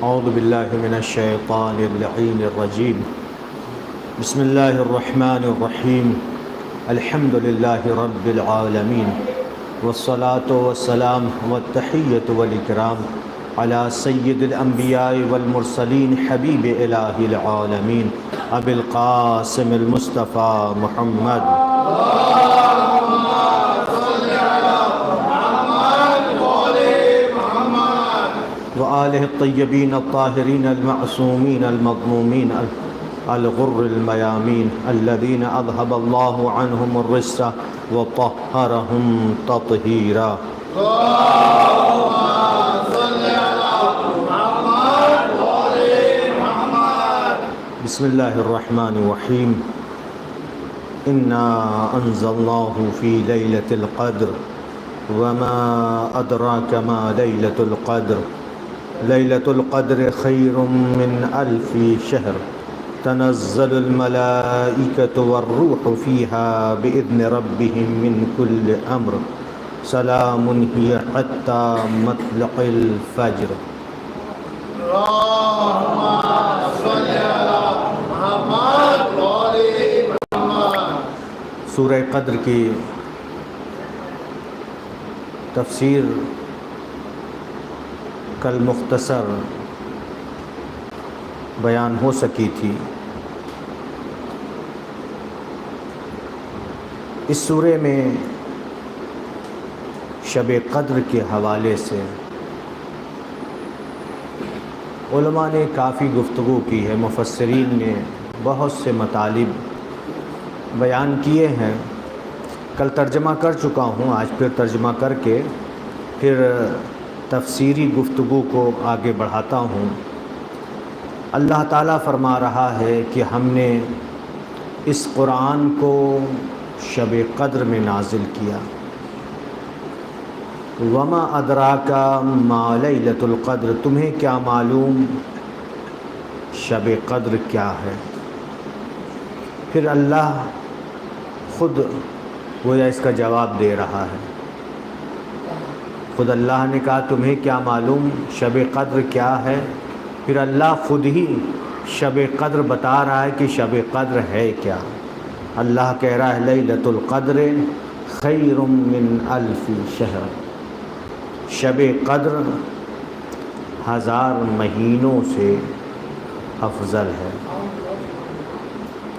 اعوذ باللہ من الشیطان اللعین الرجیم بسم اللہ الرحمن الرحیم الحمد للہ رب العالمین والصلاة والسلام والتحیۃ والاکرام علی سید الانبیاء والمرسلین حبیب الہ العالمین ابی القاسم المصطفیٰ محمد وآلہ الطیبین الطاہرین المعصومین المظلومین الغر المیامین الذین اذهب اللہ عنہم الرجس وطہرہم تطہیرا. بسم اللہ الرحمن الرحیم. انا انزلناہ فی لیلۃ القدر وما ادراک ما لیلۃ القدر لیلۃ القدر خیر من الف شہر تنزل الملائکۃ والروح فیہا بإذن ربہم من کل امر سلام ہی حتی مطلع الفجر. سورہ قدر کی تفسیر کل مختصر بیان ہو سکی تھی. اس سورے میں شب قدر کے حوالے سے علماء نے کافی گفتگو کی ہے. مفسرین نے بہت سے مطالب بیان کیے ہیں. کل ترجمہ کر چکا ہوں, آج پھر ترجمہ کر کے پھر تفسیری گفتگو کو آگے بڑھاتا ہوں. اللہ تعالیٰ فرما رہا ہے کہ ہم نے اس قرآن کو شب قدر میں نازل کیا. وما ادراک ما لیلۃ القدر, تمہیں کیا معلوم شب قدر کیا ہے. پھر اللہ خود گویا اس کا جواب دے رہا ہے. خود اللہ نے کہا تمہیں کیا معلوم شب قدر کیا ہے. پھر اللہ خود ہی شب قدر بتا رہا ہے کہ شب قدر ہے کیا. اللہ کہہ رہا ہے لیلۃ القدر خیر من الف شہر. شب قدر 1000 مہینوں سے افضل ہے.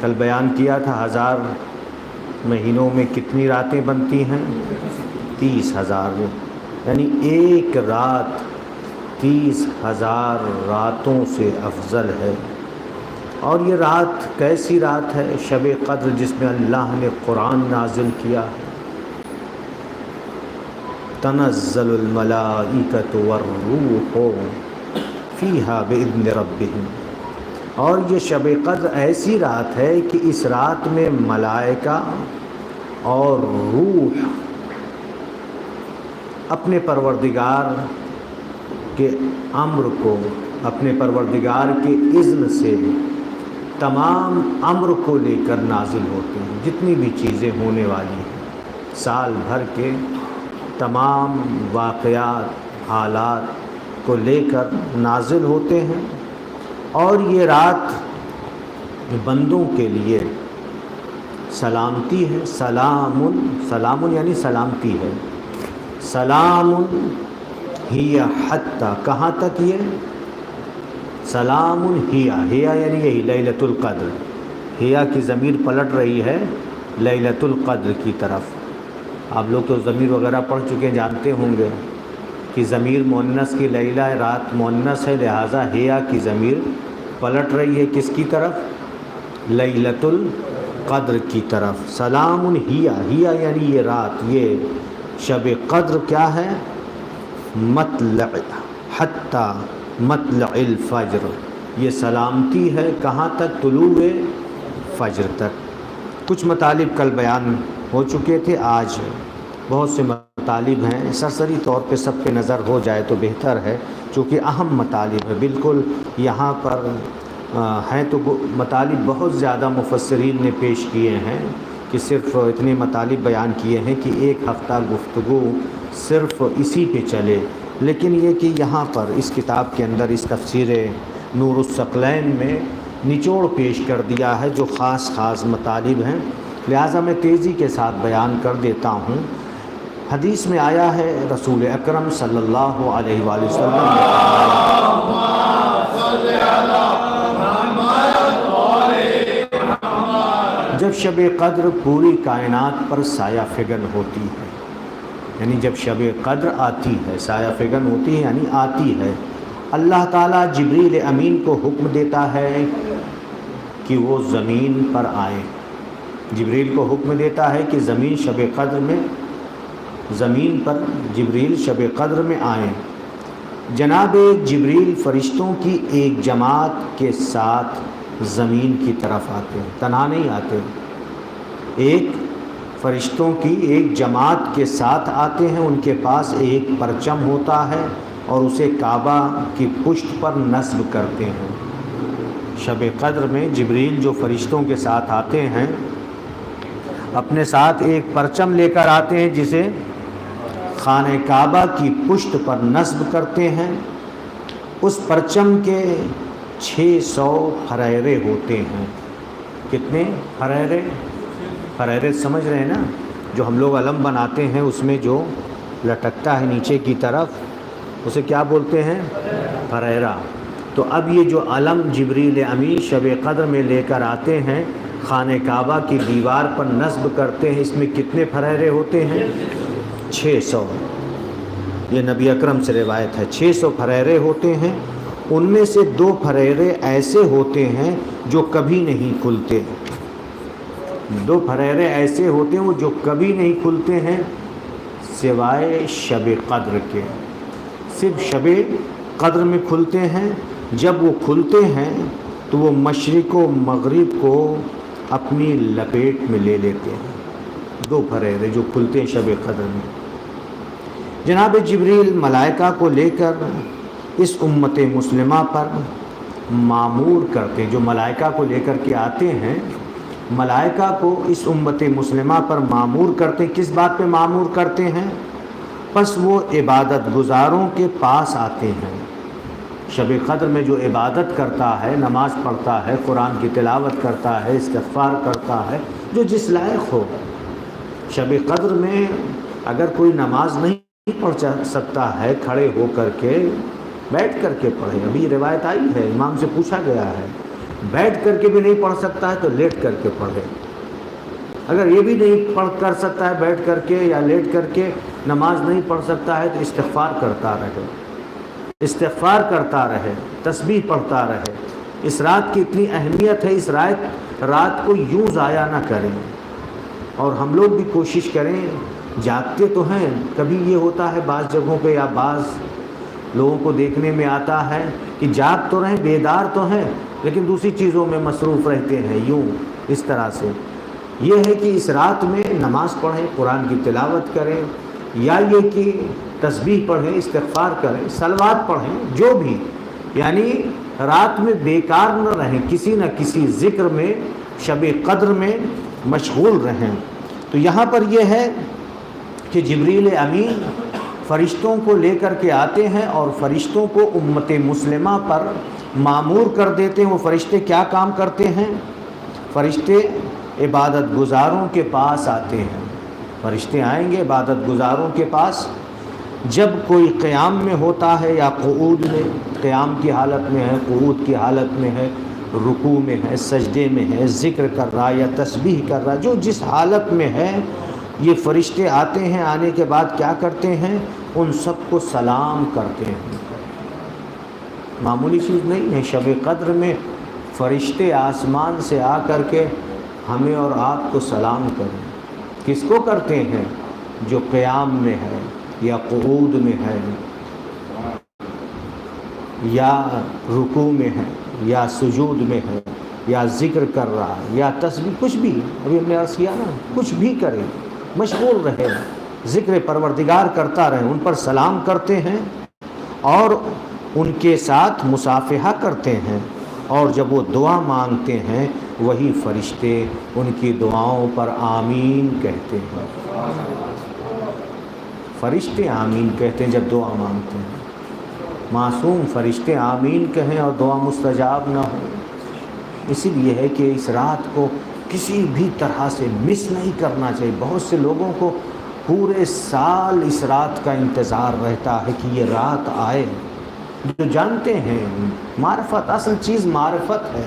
کل بیان کیا تھا 1000 مہینوں میں کتنی راتیں بنتی ہیں؟ 30,000. یعنی ایک رات 30,000 راتوں سے افضل ہے. اور یہ رات کیسی رات ہے؟ شب قدر جس میں اللہ نے قرآن نازل کیا ہے. تنزل الملائکۃ والروح فیہا بإذن ربہم. اور یہ شب قدر ایسی رات ہے کہ اس رات میں ملائکہ اور روح اپنے پروردگار کے امر کو, اپنے پروردگار کے اذن سے تمام امر کو لے کر نازل ہوتے ہیں. جتنی بھی چیزیں ہونے والی ہیں سال بھر کے تمام واقعات حالات کو لے کر نازل ہوتے ہیں. اور یہ رات بندوں کے لیے سلامتی ہے. سلام یعنی سلامتی ہے. سلام ہی حتی, کہاں تک یہ سلام ہی یعنی یہی لیلۃ القدر. ہیا کی ضمیر پلٹ رہی ہے لیلۃ القدر کی طرف. آپ لوگ تو ضمیر وغیرہ پڑھ چکے ہیں, جانتے ہوں گے کہ ضمیر مؤنث کی لیلہ رات مؤنث ہے, لہٰذا ہیا کی ضمیر پلٹ رہی ہے کس کی طرف؟ لیلۃ القدر کی طرف. سلام ہیا یعنی یہ رات, یہ شب قدر کیا ہے؟ مطلع حتی مطلع الفجر. یہ سلامتی ہے کہاں تک؟ طلوع فجر تک. کچھ مطالب کل بیان ہو چکے تھے, آج بہت سے مطالب ہیں. سرسری طور پہ سب پہ نظر ہو جائے تو بہتر ہے, چونکہ اہم مطالب ہے. بالکل یہاں پر ہیں تو مطالب بہت زیادہ مفسرین نے پیش کیے ہیں کہ صرف اتنے مطالب بیان کیے ہیں کہ ایک ہفتہ گفتگو صرف اسی پہ چلے. لیکن یہ کہ یہاں پر اس کتاب کے اندر اس تفسیر نور الثقلین میں نچوڑ پیش کر دیا ہے جو خاص خاص مطالب ہیں، لہٰذا میں تیزی کے ساتھ بیان کر دیتا ہوں۔ حدیث میں آیا ہے رسول اکرم صلی اللہ علیہ وآلہ وسلم جب شب قدر پوری کائنات پر سایہ فگن ہوتی ہے، یعنی جب شب قدر آتی ہے، سایہ فگن ہوتی ہے یعنی آتی ہے، اللہ تعالیٰ جبریل امین کو حکم دیتا ہے کہ وہ زمین پر آئیں۔ جبریل کو حکم دیتا ہے کہ زمین پر جبریل شب قدر میں آئیں۔ جناب جبریل فرشتوں کی ایک جماعت کے ساتھ زمین کی طرف آتے ہیں، تنہا نہیں آتے، ایک فرشتوں کی ایک جماعت کے ساتھ آتے ہیں، ان کے پاس ایک پرچم ہوتا ہے اور اسے کعبہ کی پشت پر نصب کرتے ہیں۔ شب قدر میں جبریل جو فرشتوں کے ساتھ آتے ہیں اپنے ساتھ ایک پرچم لے کر آتے ہیں جسے خانہ کعبہ کی پشت پر نصب کرتے ہیں۔ اس پرچم کے 600 پھریرے ہوتے ہیں۔ کتنے پھریرے سمجھ رہے ہیں نا، جو ہم لوگ علم بناتے ہیں اس میں جو لٹکتا ہے نیچے کی طرف اسے کیا بولتے ہیں؟ پھریرا۔ تو اب یہ جو علم جبریل امین شب قدر میں لے کر آتے ہیں، خانہ کعبہ کی دیوار پر نصب کرتے ہیں، اس میں کتنے پھریرے ہوتے ہیں؟ 600۔ یہ نبی اکرم سے روایت ہے، 600 پھریرے ہوتے ہیں۔ ان میں سے 2 پھریرے ایسے ہوتے ہیں جو کبھی نہیں کھلتے، 2 پھریرے ایسے ہوتے ہیں وہ جو کبھی نہیں کھلتے ہیں سوائے شب قدر کے، صرف شب قدر میں کھلتے ہیں۔ جب وہ کھلتے ہیں تو وہ مشرق و مغرب کو اپنی لپیٹ میں لے لیتے ہیں، 2 پھریرے جو کھلتے ہیں شب قدر میں۔ جناب جبریل ملائکہ کو لے کر اس امت مسلمہ پر معمور کرتے ہیں، جو ملائکہ کو لے کر کے آتے ہیں ملائکہ کو اس امت مسلمہ پر معمور کرتے ہیں۔ کس بات پہ معمور کرتے ہیں؟ پس وہ عبادت گزاروں کے پاس آتے ہیں۔ شب قدر میں جو عبادت کرتا ہے، نماز پڑھتا ہے، قرآن کی تلاوت کرتا ہے، استغفار کرتا ہے، جو جس لائق ہو، شب قدر میں اگر کوئی نماز نہیں پڑھ سکتا ہے کھڑے ہو کر کے، بیٹھ کر کے پڑھے۔ ابھی روایت آئی ہے، امام سے پوچھا گیا ہے، بیٹھ کر کے بھی نہیں پڑھ سکتا ہے تو لیٹ کر کے پڑھے۔ اگر یہ بھی نہیں پڑھ کر سکتا ہے بیٹھ کر کے یا لیٹ کر کے نماز نہیں پڑھ سکتا ہے تو استغفار کرتا رہے، تسبیح پڑھتا رہے۔ اس رات کی اتنی اہمیت ہے، اس رات کو یوں ضائع نہ کریں۔ اور ہم لوگ بھی کوشش کریں، جاگتے تو ہیں، کبھی یہ ہوتا ہے بعض جگہوں پہ یا بعض لوگوں کو دیکھنے میں آتا ہے کہ جاگ تو رہیں، بیدار تو ہیں، لیکن دوسری چیزوں میں مصروف رہتے ہیں۔ یوں اس طرح سے یہ ہے کہ اس رات میں نماز پڑھیں، قرآن کی تلاوت کریں، یا یہ کہ تسبیح پڑھیں، استغفار کریں، صلوات پڑھیں، جو بھی، یعنی رات میں بیکار نہ رہیں، کسی نہ کسی ذکر میں شب قدر میں مشغول رہیں۔ تو یہاں پر یہ ہے کہ جبریل امین فرشتوں کو لے کر کے آتے ہیں اور فرشتوں کو امت مسلمہ پر معمور کر دیتے ہیں۔ وہ فرشتے کیا کام کرتے ہیں؟ فرشتے عبادت گزاروں کے پاس آتے ہیں۔ فرشتے آئیں گے عبادت گزاروں کے پاس، جب کوئی قیام میں ہوتا ہے یا قعود میں، قیام کی حالت میں ہے، قعود کی حالت میں ہے، رکوع میں ہے، سجدے میں ہے، ذکر کر رہا یا تسبیح کر رہا، جو جس حالت میں ہے، یہ فرشتے آتے ہیں۔ آنے کے بعد کیا کرتے ہیں؟ ان سب کو سلام کرتے ہیں۔ معمولی چیز نہیں ہے، شب قدر میں فرشتے آسمان سے آ کر کے ہمیں اور آپ کو سلام کریں۔ کس کو کرتے ہیں؟ جو قیام میں ہے یا قعود میں ہے یا رکوع میں ہے یا سجود میں ہے یا ذکر کر رہا ہے یا تسبیح، کچھ بھی، ابھی ہم نے عرض کیا نا، کچھ بھی کرے، مشغول رہے، ذکر پروردگار کرتا رہے، ان پر سلام کرتے ہیں اور ان کے ساتھ مصافحہ کرتے ہیں، اور جب وہ دعا مانگتے ہیں وہی فرشتے ان کی دعاؤں پر آمین کہتے ہیں۔ فرشتے آمین کہتے ہیں جب دعا مانگتے ہیں. معصوم فرشتے آمین کہیں اور دعا مستجاب نہ ہو. اسی لیے ہے کہ اس رات کو کسی بھی طرح سے مس نہیں کرنا چاہیے. بہت سے لوگوں کو پورے سال اس رات کا انتظار رہتا ہے کہ یہ رات آئے. جو جانتے ہیں معرفت، اصل چیز معرفت ہے.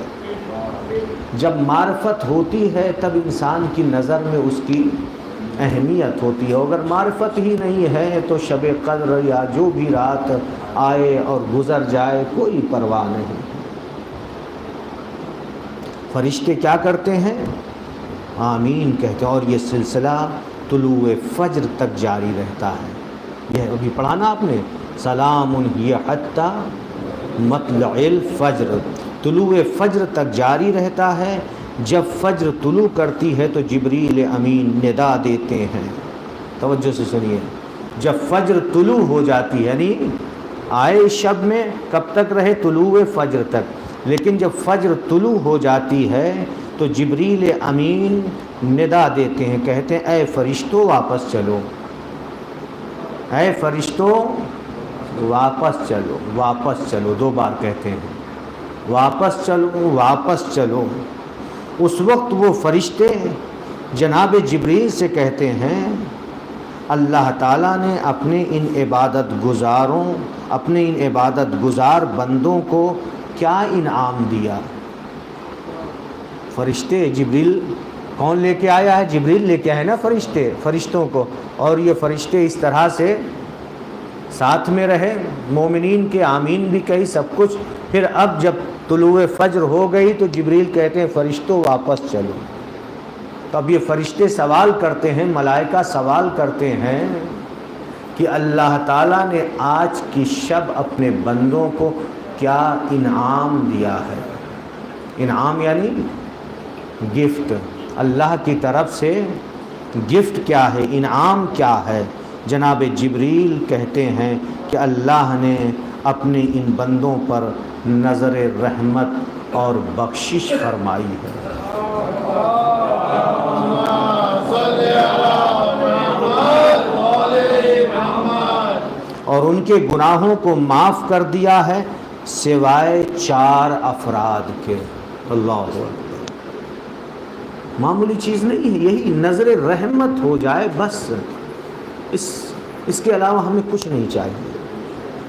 جب معرفت ہوتی ہے تب انسان کی نظر میں اس کی اہمیت ہوتی ہے. اگر معرفت ہی نہیں ہے تو شب قدر یا جو بھی رات آئے اور گزر جائے کوئی پرواہ نہیں. فرشتے کیا کرتے ہیں؟ آمین کہتے ہیں. اور یہ سلسلہ طلوع فجر تک جاری رہتا ہے. یہ ابھی پڑھانا آپ نے، سلام ہی حتی مطلع الفجر، طلوع فجر تک جاری رہتا ہے. جب فجر طلوع کرتی ہے تو جبریل امین ندا دیتے ہیں. توجہ سے سنیے، جب فجر طلوع ہو جاتی ہے، یعنی آئے شب میں کب تک رہے؟ طلوع فجر تک. لیکن جب فجر طلوع ہو جاتی ہے تو جبریل امین ندا دیتے ہیں، کہتے ہیں اے فرشتوں واپس چلو، اے فرشتوں واپس چلو، واپس چلو. 2 بار کہتے ہیں واپس چلو، واپس چلو. اس وقت وہ فرشتے جناب جبریل سے کہتے ہیں اللہ تعالیٰ نے اپنے ان عبادت گزار بندوں کو کیا انعام دیا. فرشتے، جبریل کون لے کے آیا ہے؟ جبریل لے کے آئے نا فرشتوں کو. اور یہ فرشتے اس طرح سے ساتھ میں رہے، مومنین کے آمین بھی کہی، سب کچھ. پھر اب جب طلوع فجر ہو گئی تو جبریل کہتے ہیں فرشتوں واپس چلو. تو اب یہ فرشتے سوال کرتے ہیں، ملائکہ سوال کرتے ہیں کہ اللہ تعالیٰ نے آج کی شب اپنے بندوں کو کیا انعام دیا ہے. انعام یعنی گفٹ، اللہ کی طرف سے گفٹ کیا ہے، انعام کیا ہے. جناب جبریل کہتے ہیں کہ اللہ نے اپنے ان بندوں پر نظر رحمت اور بخشش فرمائی ہے. اور ان کے گناہوں کو معاف کر دیا ہے سوائے 4 افراد کے. اللہ اکبر، معمولی چیز نہیں ہے. یہی نظر رحمت ہو جائے بس، اس کے علاوہ ہمیں کچھ نہیں چاہیے.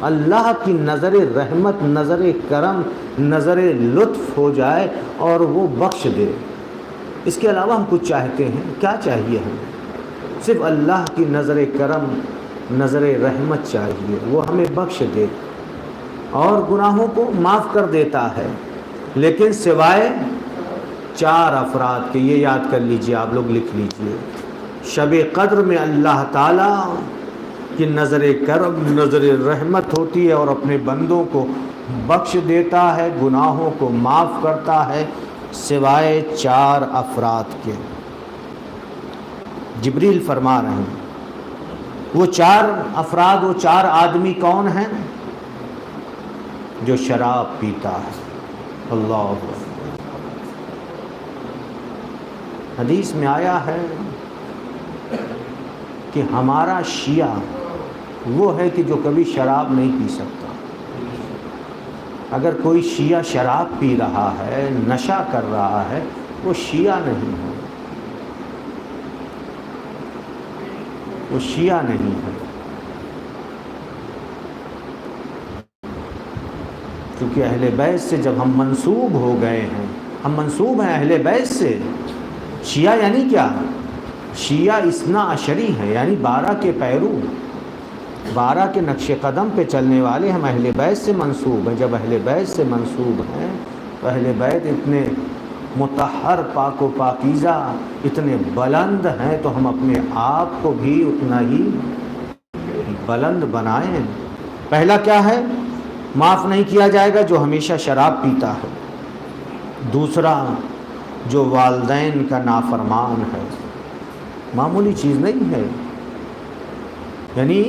اللہ کی نظر رحمت، نظر کرم، نظر لطف ہو جائے اور وہ بخش دے. اس کے علاوہ ہم کچھ چاہتے ہیں؟ کیا چاہیے ہمیں؟ صرف اللہ کی نظر کرم، نظر رحمت چاہیے، وہ ہمیں بخش دے اور گناہوں کو معاف کر دیتا ہے. لیکن سوائے 4 افراد کے. یہ یاد کر لیجئے، آپ لوگ لکھ لیجئے. شب قدر میں اللہ تعالیٰ کی نظر کرم، نظر رحمت ہوتی ہے اور اپنے بندوں کو بخش دیتا ہے، گناہوں کو معاف کرتا ہے سوائے 4 افراد کے. جبریل فرما رہے ہیں وہ 4 افراد، وہ 4 آدمی کون ہیں؟ جو شراب پیتا ہے. اللہ اکبر. حدیث میں آیا ہے کہ ہمارا شیعہ وہ ہے کہ جو کبھی شراب نہیں پی سکتا. اگر کوئی شیعہ شراب پی رہا ہے، نشہ کر رہا ہے، وہ شیعہ نہیں ہے، وہ شیعہ نہیں ہے. کیونکہ اہل بیت سے جب ہم منسوب ہو گئے ہیں، ہم منسوب ہیں اہل بیت سے. شیعہ یعنی کیا؟ شیعہ اثنا عشری ہے، یعنی 12 کے پیرو، 12 کے نقش قدم پہ چلنے والے ہم اہل بیت سے منسوب ہیں. جب اہل بیت سے منسوب ہیں تو اہل بیت اتنے مطہر، پاک و پاکیزہ، اتنے بلند ہیں تو ہم اپنے آپ کو بھی اتنا ہی بلند بنائیں. پہلا کیا ہے؟ معاف نہیں کیا جائے گا جو ہمیشہ شراب پیتا ہے. دوسرا، جو والدین کا نافرمان ہے. معمولی چیز نہیں ہے. یعنی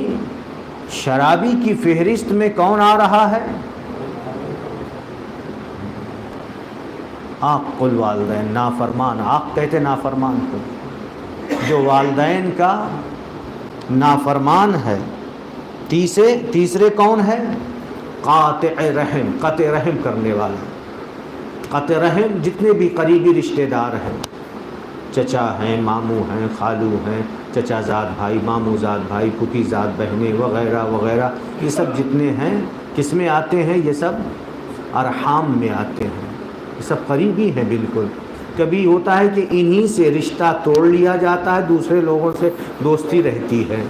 شرابی کی فہرست میں کون آ رہا ہے؟ عاق الوالدین، نافرمان. عاق کہتے نافرمان کو. جو والدین کا نافرمان ہے۔ تیسرے کون ہے؟ قاطع رحم، قطع رحم کرنے والا۔ قطع رحم جتنے بھی قریبی رشتہ دار ہیں، چچا ہیں، ماموں ہیں، خالو ہیں، چچا زاد بھائی، ماموں زاد بھائی، پھوپھی زاد بہنیں وغیرہ وغیرہ، یہ سب جتنے ہیں کس میں آتے ہیں؟ یہ سب ارحام میں آتے ہیں، یہ سب قریبی ہیں بالکل۔ کبھی ہوتا ہے کہ انہی سے رشتہ توڑ لیا جاتا ہے، دوسرے لوگوں سے دوستی رہتی ہے،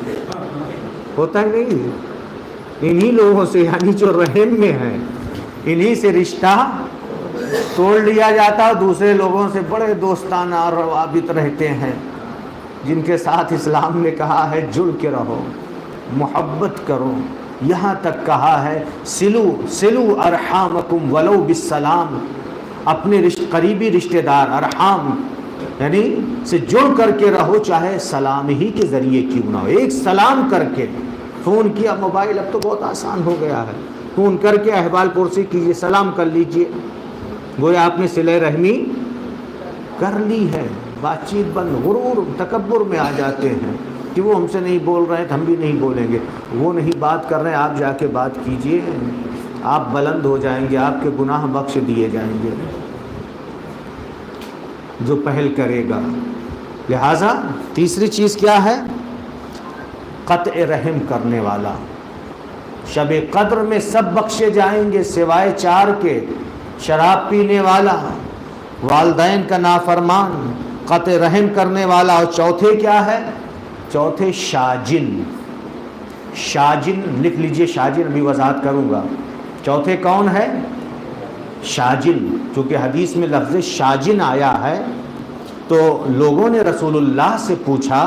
ہوتا ہے نہیں؟ انہی لوگوں سے، یعنی جو رحم میں ہیں، انہی سے رشتہ توڑ لیا جاتا ہے، دوسرے لوگوں سے بڑے دوستانہ روابط رہتے ہیں، جن کے ساتھ اسلام نے کہا ہے جڑ کے رہو، محبت کرو، یہاں تک کہا ہے سلو ارحامکم ولو بالسلام، اپنے قریبی رشتہ دار ارحام یعنی سے جڑ کر کے رہو، چاہے سلام ہی کے ذریعے کیوں نہ ہو، ایک سلام کر کے۔ فون کیا، موبائل اب تو بہت آسان ہو گیا ہے، فون کر کے احوال پرسی کیجئے، سلام کر لیجئے، گویا آپ نے صلہ رحمی کر لی ہے۔ بات چیت بند، غرور تکبر میں آ جاتے ہیں کہ وہ ہم سے نہیں بول رہے ہیں تو ہم بھی نہیں بولیں گے، وہ نہیں بات کر رہے ہیں، آپ جا کے بات کیجئے، آپ بلند ہو جائیں گے، آپ کے گناہ بخش دیے جائیں گے جو پہل کرے گا۔ لہٰذا تیسری چیز کیا ہے؟ قطع رحم کرنے والا۔ شب قدر میں سب بخشے جائیں گے سوائے 4 کے، شراب پینے والا، والدین کا نافرمان، قطع رحم کرنے والا، اور چوتھے کیا ہے؟ چوتھے شاجن۔ شاجن لکھ لیجئے، شاجن ابھی وضاحت کروں گا۔ چوتھے کون ہے؟ شاجن۔ چونکہ حدیث میں لفظ شاجن آیا ہے تو لوگوں نے رسول اللہ سے پوچھا،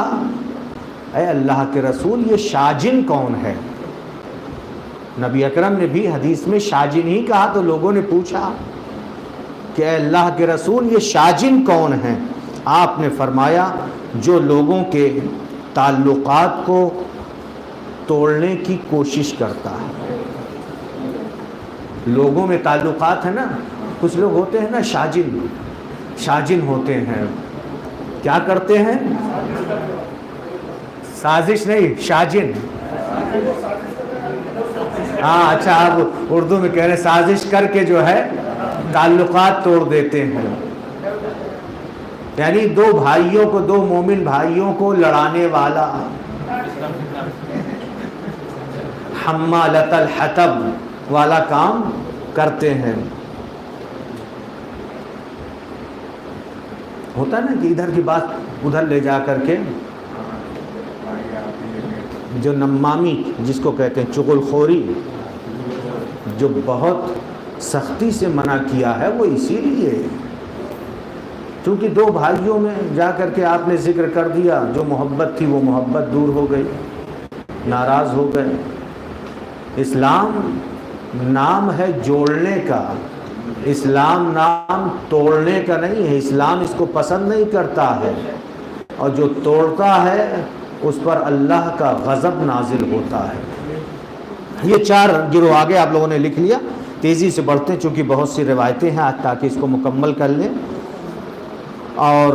اے اللہ کے رسول یہ شاجن کون ہے؟ نبی اکرم نے بھی حدیث میں شاجن ہی کہا تو لوگوں نے پوچھا کہ اے اللہ کے رسول یہ شاجن کون ہے؟ آپ نے فرمایا جو لوگوں کے تعلقات کو توڑنے کی کوشش کرتا ہے۔ لوگوں میں تعلقات ہیں نا، کچھ لوگ ہوتے ہیں نا شاجن ہوتے ہیں، کیا کرتے ہیں؟ سازش نہیں، شاجن۔ ہاں اچھا، آپ اردو میں کہہ رہے ہیں سازش کر کے جو ہے تعلقات توڑ دیتے ہیں، یعنی دو بھائیوں کو، دو مومن بھائیوں کو لڑانے والا، حمالۃ الحطب والا کام کرتے ہیں۔ ہوتا ہے نا کہ ادھر کی بات ادھر لے جا کر کے، جو نمامی جس کو کہتے ہیں، چغل خوری، جو بہت سختی سے منع کیا ہے وہ اسی لیے کیونکہ دو بھائیوں میں جا کر کے آپ نے ذکر کر دیا، جو محبت تھی وہ محبت دور ہو گئی، ناراض ہو گئے۔ اسلام نام ہے جوڑنے کا، اسلام نام توڑنے کا نہیں ہے، اسلام اس کو پسند نہیں کرتا ہے، اور جو توڑتا ہے اس پر اللہ کا غضب نازل ہوتا ہے۔ یہ 4 گروہ آگے آپ لوگوں نے لکھ لیا، تیزی سے بڑھتے ہیں چونکہ بہت سی روایتیں ہیں تاکہ اس کو مکمل کر لیں۔ اور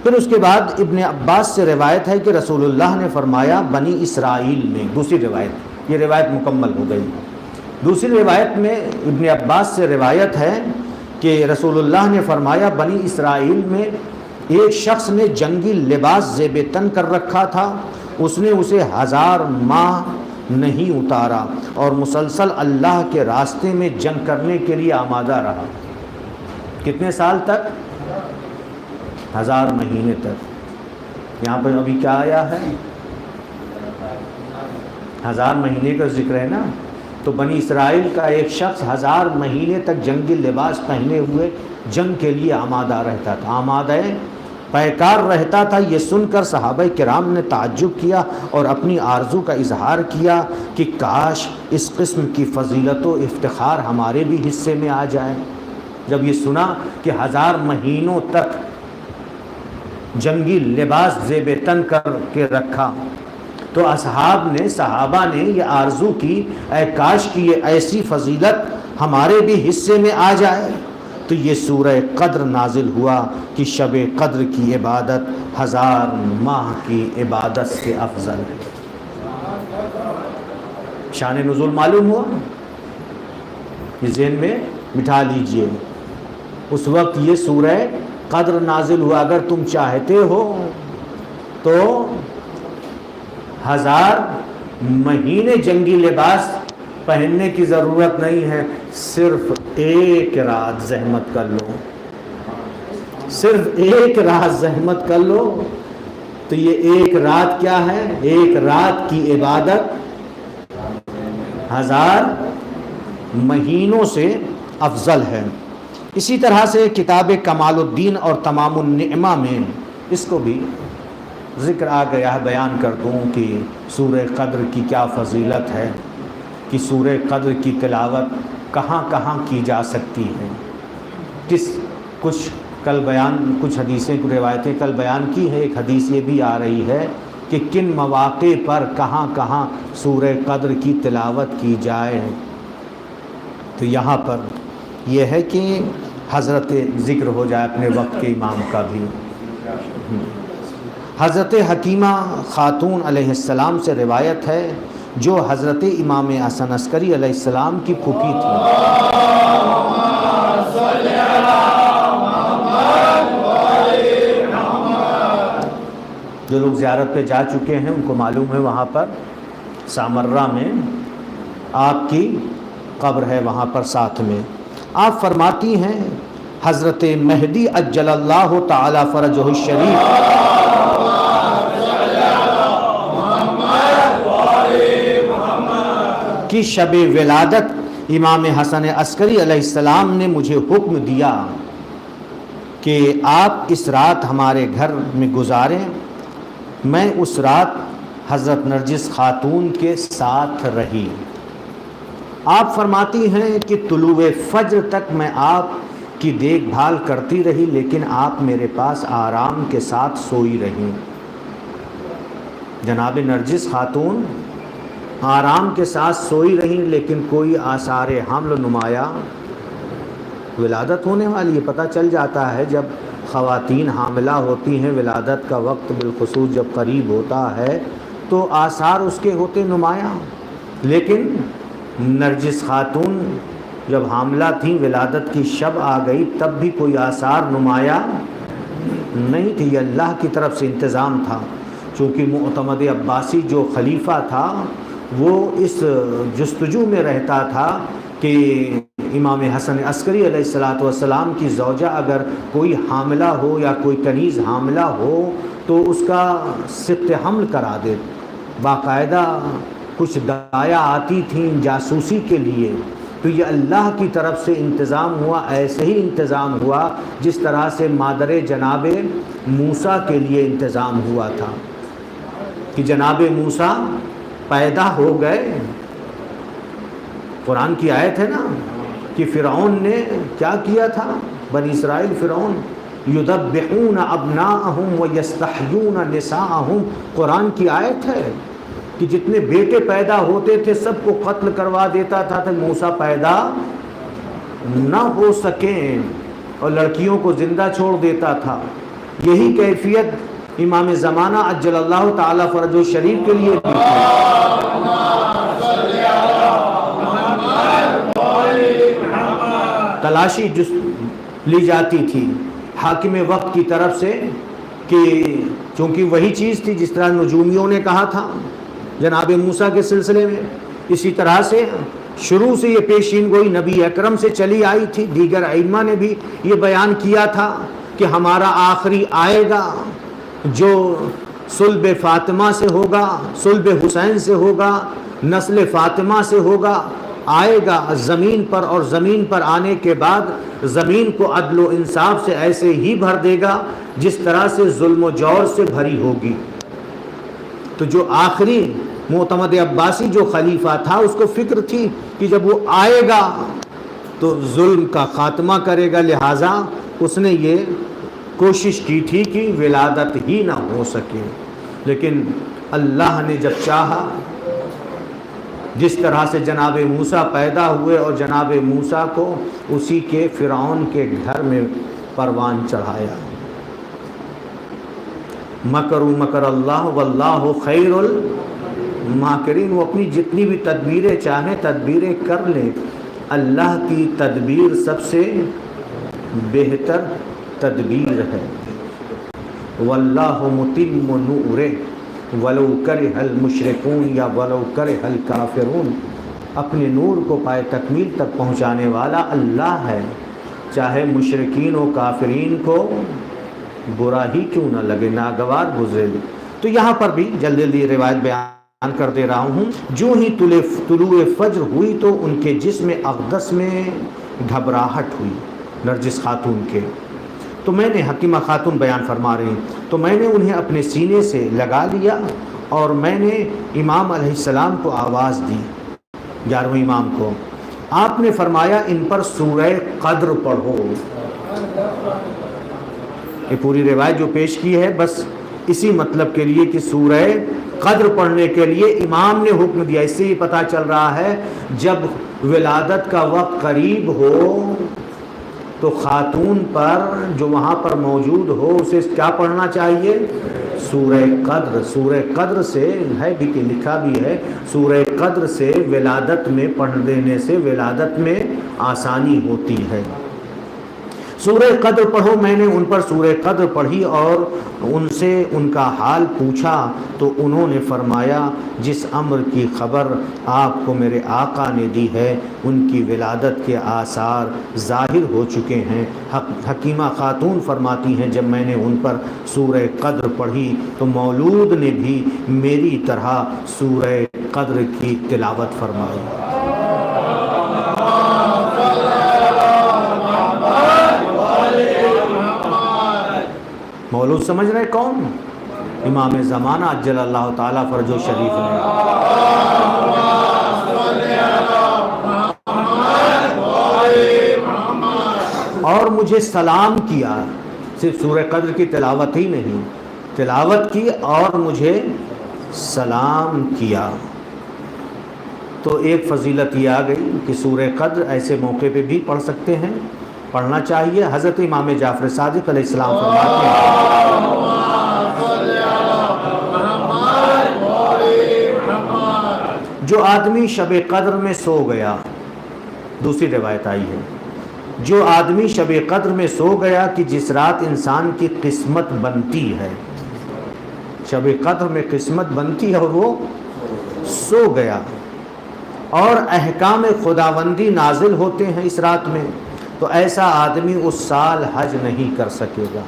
پھر اس کے بعد ابن عباس سے روایت ہے کہ رسول اللہ نے فرمایا بنی اسرائیل میں، دوسری روایت، یہ روایت مکمل ہو گئی۔ دوسری روایت میں ابن عباس سے روایت ہے کہ رسول اللہ نے فرمایا بنی اسرائیل میں ایک شخص نے جنگی لباس زیب تن کر رکھا تھا، اس نے اسے 1000 ماہ نہیں اتارا اور مسلسل اللہ کے راستے میں جنگ کرنے کے لیے آمادہ رہا۔ کتنے سال تک؟ 1000 مہینے تک۔ یہاں پر ابھی کیا آیا ہے؟ 1000 مہینے کا ذکر ہے نا، تو بنی اسرائیل کا ایک شخص 1000 مہینے تک جنگی لباس پہنے ہوئے جنگ کے لیے آمادہ رہتا تھا، آمادہ پیکار رہتا تھا۔ یہ سن کر صحابہ کرام نے تعجب کیا اور اپنی آرزو کا اظہار کیا کہ کاش اس قسم کی فضیلت و افتخار ہمارے بھی حصے میں آ جائے۔ جب یہ سنا کہ 1000 مہینوں تک جنگی لباس زیب تن کر کے رکھا تو صحابہ نے یہ آرزو کی، اے کاش کی یہ ایسی فضیلت ہمارے بھی حصے میں آ جائے۔ تو یہ سورہ قدر نازل ہوا کہ شب قدر کی عبادت 1000 ماہ کی عبادت سے افضل ہے۔ شان نزول معلوم ہوا؟ یہ ذہن میں بٹھا لیجئے، اس وقت یہ سورہ قدر نازل ہوا۔ اگر تم چاہتے ہو تو 1000 مہینے جنگی لباس پہننے کی ضرورت نہیں ہے، صرف ایک رات زحمت کر لو، صرف ایک رات زحمت کر لو۔ تو یہ ایک رات کیا ہے؟ ایک رات کی عبادت 1000 مہینوں سے افضل ہے۔ اسی طرح سے کتاب کمال الدین اور تمام النعمہ میں اس کو بھی ذکر آ گیا ہے، بیان کر دوں کہ سورہ قدر کی کیا فضیلت ہے، کہ سورہ قدر کی تلاوت کہاں کہاں کی جا سکتی ہے، کچھ حدیثیں روایتیں کل بیان کی ہے۔ ایک حدیث یہ بھی آ رہی ہے کہ کن مواقع پر کہاں کہاں سورہ قدر کی تلاوت کی جائے۔ تو یہاں پر یہ ہے کہ حضرت ذکر ہو جائے اپنے وقت کے امام کا بھی۔ حضرت حکیمہ خاتون علیہ السلام سے روایت ہے، جو حضرت امام حسن عسکری علیہ السلام کی پھوپھی تھی۔ جو لوگ زیارت پہ جا چکے ہیں ان کو معلوم ہے، وہاں پر سامرہ میں آپ کی قبر ہے، وہاں پر ساتھ میں۔ آپ فرماتی ہیں حضرت مہدی عجل اللہ تعالی فرجہ الشریف کی شب ولادت امام حسن عسکری علیہ السلام نے مجھے حکم دیا کہ آپ اس رات ہمارے گھر میں گزاریں۔ میں اس رات حضرت نرجس خاتون کے ساتھ رہی۔ آپ فرماتی ہیں کہ طلوع فجر تک میں آپ کی دیکھ بھال کرتی رہی، لیکن آپ میرے پاس آرام کے ساتھ سوئی رہی۔ جناب نرجس خاتون آرام کے ساتھ سوئی رہی، لیکن کوئی آثار حمل نمایاں ولادت ہونے والی ہے۔ پتہ چل جاتا ہے جب خواتین حاملہ ہوتی ہیں، ولادت کا وقت بالخصوص جب قریب ہوتا ہے تو آثار اس کے ہوتے نمایاں۔ لیکن نرجس خاتون جب حاملہ تھیں، ولادت کی شب آ گئی، تب بھی کوئی آثار نمایاں نہیں تھی۔ یہ اللہ کی طرف سے انتظام تھا، چونکہ معتمد عباسی جو خلیفہ تھا وہ اس جستجو میں رہتا تھا کہ امام حسن عسکری علیہ السلام کی زوجہ اگر کوئی حاملہ ہو یا کوئی کنیز حاملہ ہو تو اس کا ثبت حمل کرا دے۔ باقاعدہ کچھ دایا آتی تھیں جاسوسی کے لیے۔ تو یہ اللہ کی طرف سے انتظام ہوا، ایسے ہی انتظام ہوا جس طرح سے مادر جناب موسیٰ کے لیے انتظام ہوا تھا کہ جناب موسیٰ پیدا ہو گئے۔ قرآن کی آیت ہے نا کہ فرعون نے کیا کیا تھا، بنی اسرائیل فرعون یذبحون ابناءہم ویستحیون نساءہم، قرآن کی آیت ہے کہ جتنے بیٹے پیدا ہوتے تھے سب کو قتل کروا دیتا تھا کہ موسیٰ پیدا نہ ہو سکیں، اور لڑکیوں کو زندہ چھوڑ دیتا تھا۔ یہی کیفیت امام زمانہ عجل اللہ تعالی فرجہ الشریف کے لیے بھی تلاشی لی جاتی تھی حاکم وقت کی طرف سے، کہ چونکہ وہی چیز تھی جس طرح نجومیوں نے کہا تھا جناب موسیٰ کے سلسلے میں، اسی طرح سے شروع سے یہ پیشین گوئی نبی اکرم سے چلی آئی تھی۔ دیگر ائمہ نے بھی یہ بیان کیا تھا کہ ہمارا آخری آئے گا جو صلب فاطمہ سے ہوگا، صلب حسین سے ہوگا، نسل فاطمہ سے ہوگا، آئے گا زمین پر، اور زمین پر آنے کے بعد زمین کو عدل و انصاف سے ایسے ہی بھر دے گا جس طرح سے ظلم و جور سے بھری ہوگی۔ تو جو آخری معتمد عباسی جو خلیفہ تھا اس کو فکر تھی کہ جب وہ آئے گا تو ظلم کا خاتمہ کرے گا، لہٰذا اس نے یہ کوشش کی تھی کہ ولادت ہی نہ ہو سکے۔ لیکن اللہ نے جب چاہا، جس طرح سے جناب موسیٰ پیدا ہوئے اور جناب موسیٰ کو اسی کے فرعون کے گھر میں پروان چڑھایا۔ مکروا مکر اللہ واللہ خیر الماکرین، وہ اپنی جتنی بھی تدبیریں چاہیں تدبیریں کر لیں، اللہ کی تدبیر سب سے بہتر تدبیر ہے۔ واللہ متم نورہ ولو کرہ المشرکون یا ولو کرہ الکافرون، اپنے نور کو پائے تکمیل تک پہنچانے والا اللہ ہے، چاہے مشرکین و کافرین کو برا ہی کیوں نہ لگے، ناگوار گزرے۔ تو یہاں پر بھی جلدی جلدی روایت بیان کر دے رہا ہوں۔ جو ہی طلوع فجر ہوئی تو ان کے جسم اقدس میں گھبراہٹ ہوئی، نرجس خاتون کے، تو میں نے، حکیمہ خاتون بیان فرما رہی، تو میں نے انہیں اپنے سینے سے لگا لیا اور میں نے امام علیہ السلام کو آواز دی، 11ویں امام کو۔ آپ نے فرمایا ان پر سورہ قدر پڑھو۔ یہ پوری روایت جو پیش کی ہے بس اسی مطلب کے لیے کہ سورہ قدر پڑھنے کے لیے امام نے حکم دیا۔ اس سے ہی پتہ چل رہا ہے جب ولادت کا وقت قریب ہو تو خاتون پر جو وہاں پر موجود ہو اسے کیا پڑھنا چاہیے؟ سورہ قدر۔ سورہ قدر سے ہے بھی کہ لکھا بھی ہے، سورہ قدر سے ولادت میں پڑھ دینے سے ولادت میں آسانی ہوتی ہے۔ سورہ قدر پڑھو۔ میں نے ان پر سورہ قدر پڑھی اور ان سے ان کا حال پوچھا تو انہوں نے فرمایا جس امر کی خبر آپ کو میرے آقا نے دی ہے ان کی ولادت کے آثار ظاہر ہو چکے ہیں۔ حکیمہ خاتون فرماتی ہیں جب میں نے ان پر سورہ قدر پڑھی تو مولود نے بھی میری طرح سورہ قدر کی تلاوت فرمائی۔ مولود سمجھ رہے کون؟ امام زمانہ عجل اللہ تعالیٰ فرجہ شریف نے۔ اور مجھے سلام کیا، صرف سورہ قدر کی تلاوت ہی نہیں، تلاوت کی اور مجھے سلام کیا۔ تو ایک فضیلت یہ آ گئی کہ سورہ قدر ایسے موقع پہ بھی پڑھ سکتے ہیں، پڑھنا چاہیے۔ حضرت امام جعفر صادق علیہ السلام فرماتے ہیں جو آدمی شب قدر میں سو گیا، دوسری روایت آئی ہے، جو آدمی شب قدر میں سو گیا کہ جس رات انسان کی قسمت بنتی ہے، شب قدر میں قسمت بنتی ہے اور وہ سو گیا اور احکام خداوندی نازل ہوتے ہیں اس رات میں، تو ایسا آدمی اس سال حج نہیں کر سکے گا،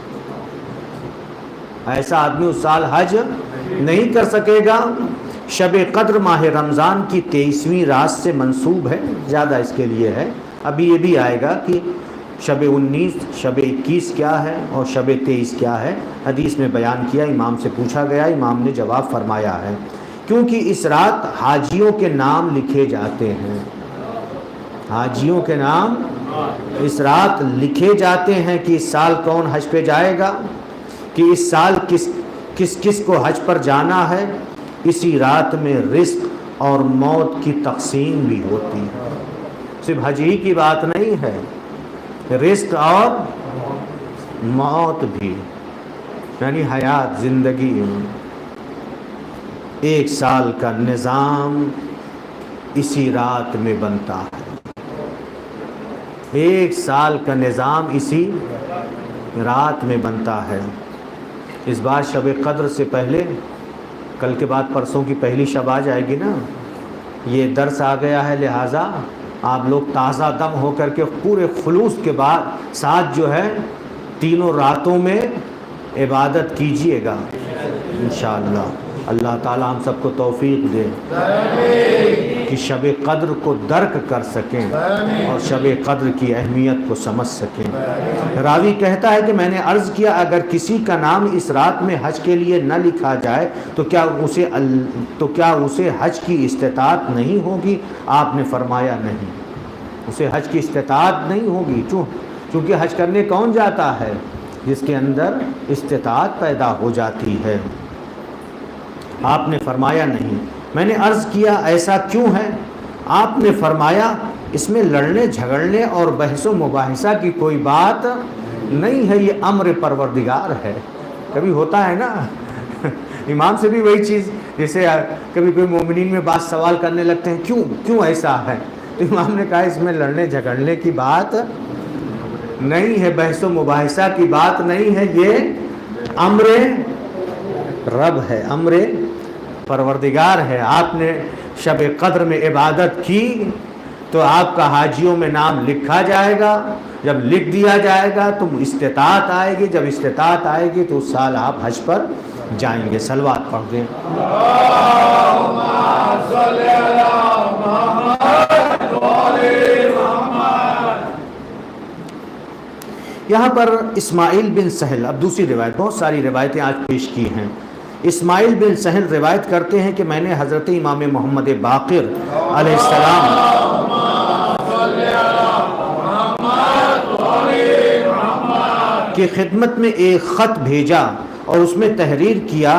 ایسا آدمی اس سال حج نہیں کر سکے گا۔ شب قدر ماہ رمضان کی 23ویں رات سے منسوب ہے، زیادہ اس کے لیے ہے، ابھی یہ بھی آئے گا کہ شب 19 شب 21 کیا ہے اور شب 23 کیا ہے، حدیث میں بیان کیا، امام سے پوچھا گیا، امام نے جواب فرمایا ہے کیونکہ اس رات حاجیوں کے نام لکھے جاتے ہیں، حاجیوں کے نام اس رات لکھے جاتے ہیں کہ اس سال کون حج پہ جائے گا، کہ اس سال کس کو حج پر جانا ہے۔ اسی رات میں رزق اور موت کی تقسیم بھی ہوتی ہے، صرف حج ہی کی بات نہیں ہے، رزق اور موت بھی، یعنی حیات، زندگی، ایک سال کا نظام اسی رات میں بنتا ہے، ایک سال کا نظام اسی رات میں بنتا ہے۔ اس بار شب قدر سے پہلے، کل کے بعد پرسوں کی پہلی شب آ جائے گی نا، یہ درس آ گیا ہے، لہٰذا آپ لوگ تازہ دم ہو کر کے پورے خلوص کے بعد ساتھ جو ہے تینوں راتوں میں عبادت کیجئے گا انشاءاللہ۔ اللہ تعالی ہم سب کو توفیق دے کہ شب قدر کو درک کر سکیں اور شب قدر کی اہمیت کو سمجھ سکیں۔ راوی کہتا ہے کہ میں نے عرض کیا اگر کسی کا نام اس رات میں حج کے لیے نہ لکھا جائے تو کیا اسے حج کی استطاعت نہیں ہوگی؟ آپ نے فرمایا نہیں، اسے حج کی استطاعت نہیں ہوگی، چونکہ حج کرنے کون جاتا ہے؟ جس کے اندر استطاعت پیدا ہو جاتی ہے۔ آپ نے فرمایا نہیں۔ میں نے عرض کیا ایسا کیوں ہے؟ آپ نے فرمایا اس میں لڑنے جھگڑنے اور بحث و مباحثہ کی کوئی بات نہیں ہے، یہ امر پروردگار ہے۔ کبھی ہوتا ہے نا امام سے بھی وہی چیز، جیسے کبھی کوئی مومنین میں بات سوال کرنے لگتے ہیں کیوں ایسا ہے، تو امام نے کہا اس میں لڑنے جھگڑنے کی بات نہیں ہے، بحث و مباحثہ کی بات نہیں ہے، یہ امر رب ہے، امر پروردگار ہے۔ آپ نے شب قدر میں عبادت کی تو آپ کا حاجیوں میں نام لکھا جائے گا، جب لکھ دیا جائے گا تو استطاعت آئے گی، جب استطاعت آئے گی تو اس سال آپ حج پر جائیں گے۔ صلوات پڑھ دیں۔ یہاں پر اسماعیل بن سہل، اب دوسری روایت، بہت ساری روایتیں آج پیش کی ہیں۔ اسماعیل بن سہل روایت کرتے ہیں کہ میں نے حضرت امام محمد باقر علیہ السلام کی خدمت میں ایک خط بھیجا اور اس میں تحریر کیا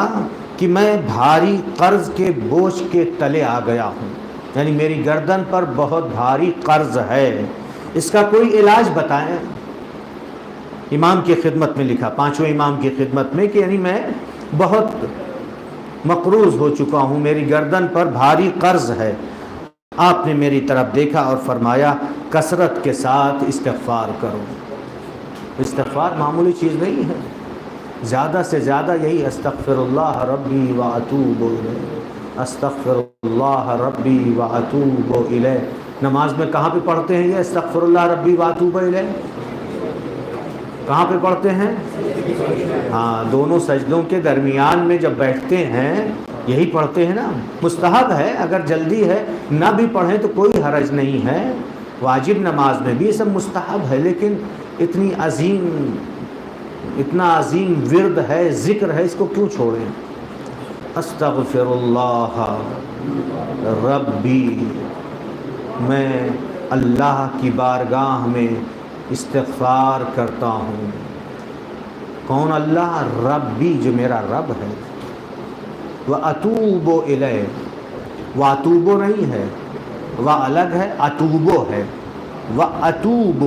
کہ میں بھاری قرض کے بوجھ کے تلے آ گیا ہوں، یعنی میری گردن پر بہت بھاری قرض ہے، اس کا کوئی علاج بتائیں۔ امام کی خدمت میں لکھا، پانچویں امام کی خدمت میں، کہ یعنی میں بہت مقروض ہو چکا ہوں، میری گردن پر بھاری قرض ہے۔ آپ نے میری طرف دیکھا اور فرمایا کثرت کے ساتھ استغفار کرو۔ استغفار معمولی چیز نہیں ہے، زیادہ سے زیادہ یہی استغفر اللہ ربی واتوب الیہ، استغفر اللہ ربی واتوب الیہ۔ نماز میں کہاں پہ پڑھتے ہیں یہ استغفر اللہ ربی واتوب الیہ؟ کہاں پہ پڑھتے ہیں؟ ہاں، دونوں سجدوں کے درمیان میں جب بیٹھتے ہیں یہی پڑھتے ہیں نا۔ مستحب ہے، اگر جلدی ہے نہ بھی پڑھیں تو کوئی حرج نہیں ہے، واجب نماز میں بھی یہ سب مستحب ہے، لیکن اتنا عظیم ورد ہے، ذکر ہے، اس کو کیوں چھوڑیں؟ استغفر اللہ ربی، میں اللہ کی بارگاہ میں استغفار کرتا ہوں۔ کون اللہ؟ ربی، جو میرا رب ہے۔ وَأَتُوبُ إِلَيْهِ، وَأَتُوبُ نہیں ہے، وہ الگ ہے، اتوبو ہے۔ وَأَتُوبُ،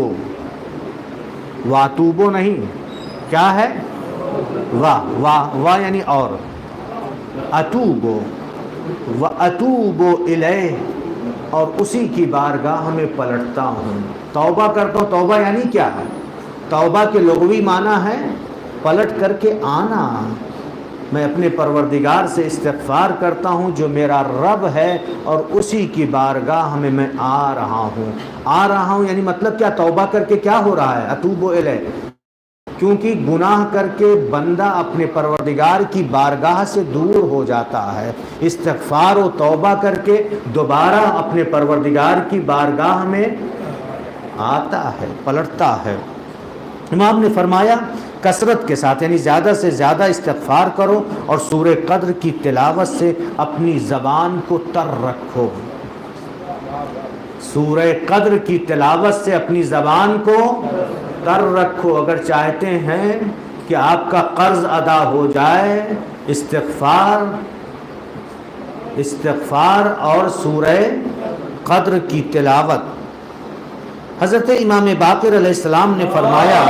وَأَتُوبُ نہیں، کیا ہے؟ واہ یعنی اور، اتوبو وَأَتُوبُ إِلَيْهِ، اور اسی کی بارگاہ میں پلٹتا ہوں، توبہ کرتا ہوں۔ توبہ یعنی کیا ہے؟ توبہ کے لغوی معنی ہے پلٹ کر کے آنا۔ میں اپنے پروردگار سے استغفار کرتا ہوں جو میرا رب ہے، اور اسی کی بارگاہ میں آ رہا ہوں یعنی مطلب کیا؟ توبہ کر کے کیا ہو رہا ہے؟ اتوب الیہ، کیونکہ گناہ کر کے بندہ اپنے پروردگار کی بارگاہ سے دور ہو جاتا ہے، استغفار و توبہ کر کے دوبارہ اپنے پروردگار کی بارگاہ میں آتا ہے، پلٹتا ہے۔ امام نے فرمایا کثرت کے ساتھ، یعنی زیادہ سے زیادہ استغفار کرو اور سورہ قدر کی تلاوت سے اپنی زبان کو تر رکھو۔ سورہ قدر کی تلاوت سے اپنی زبان کو تر رکھو۔ اگر چاہتے ہیں کہ آپ کا قرض ادا ہو جائے، استغفار اور سورہ قدر کی تلاوت۔ حضرت امام باقر علیہ السلام نے فرمایا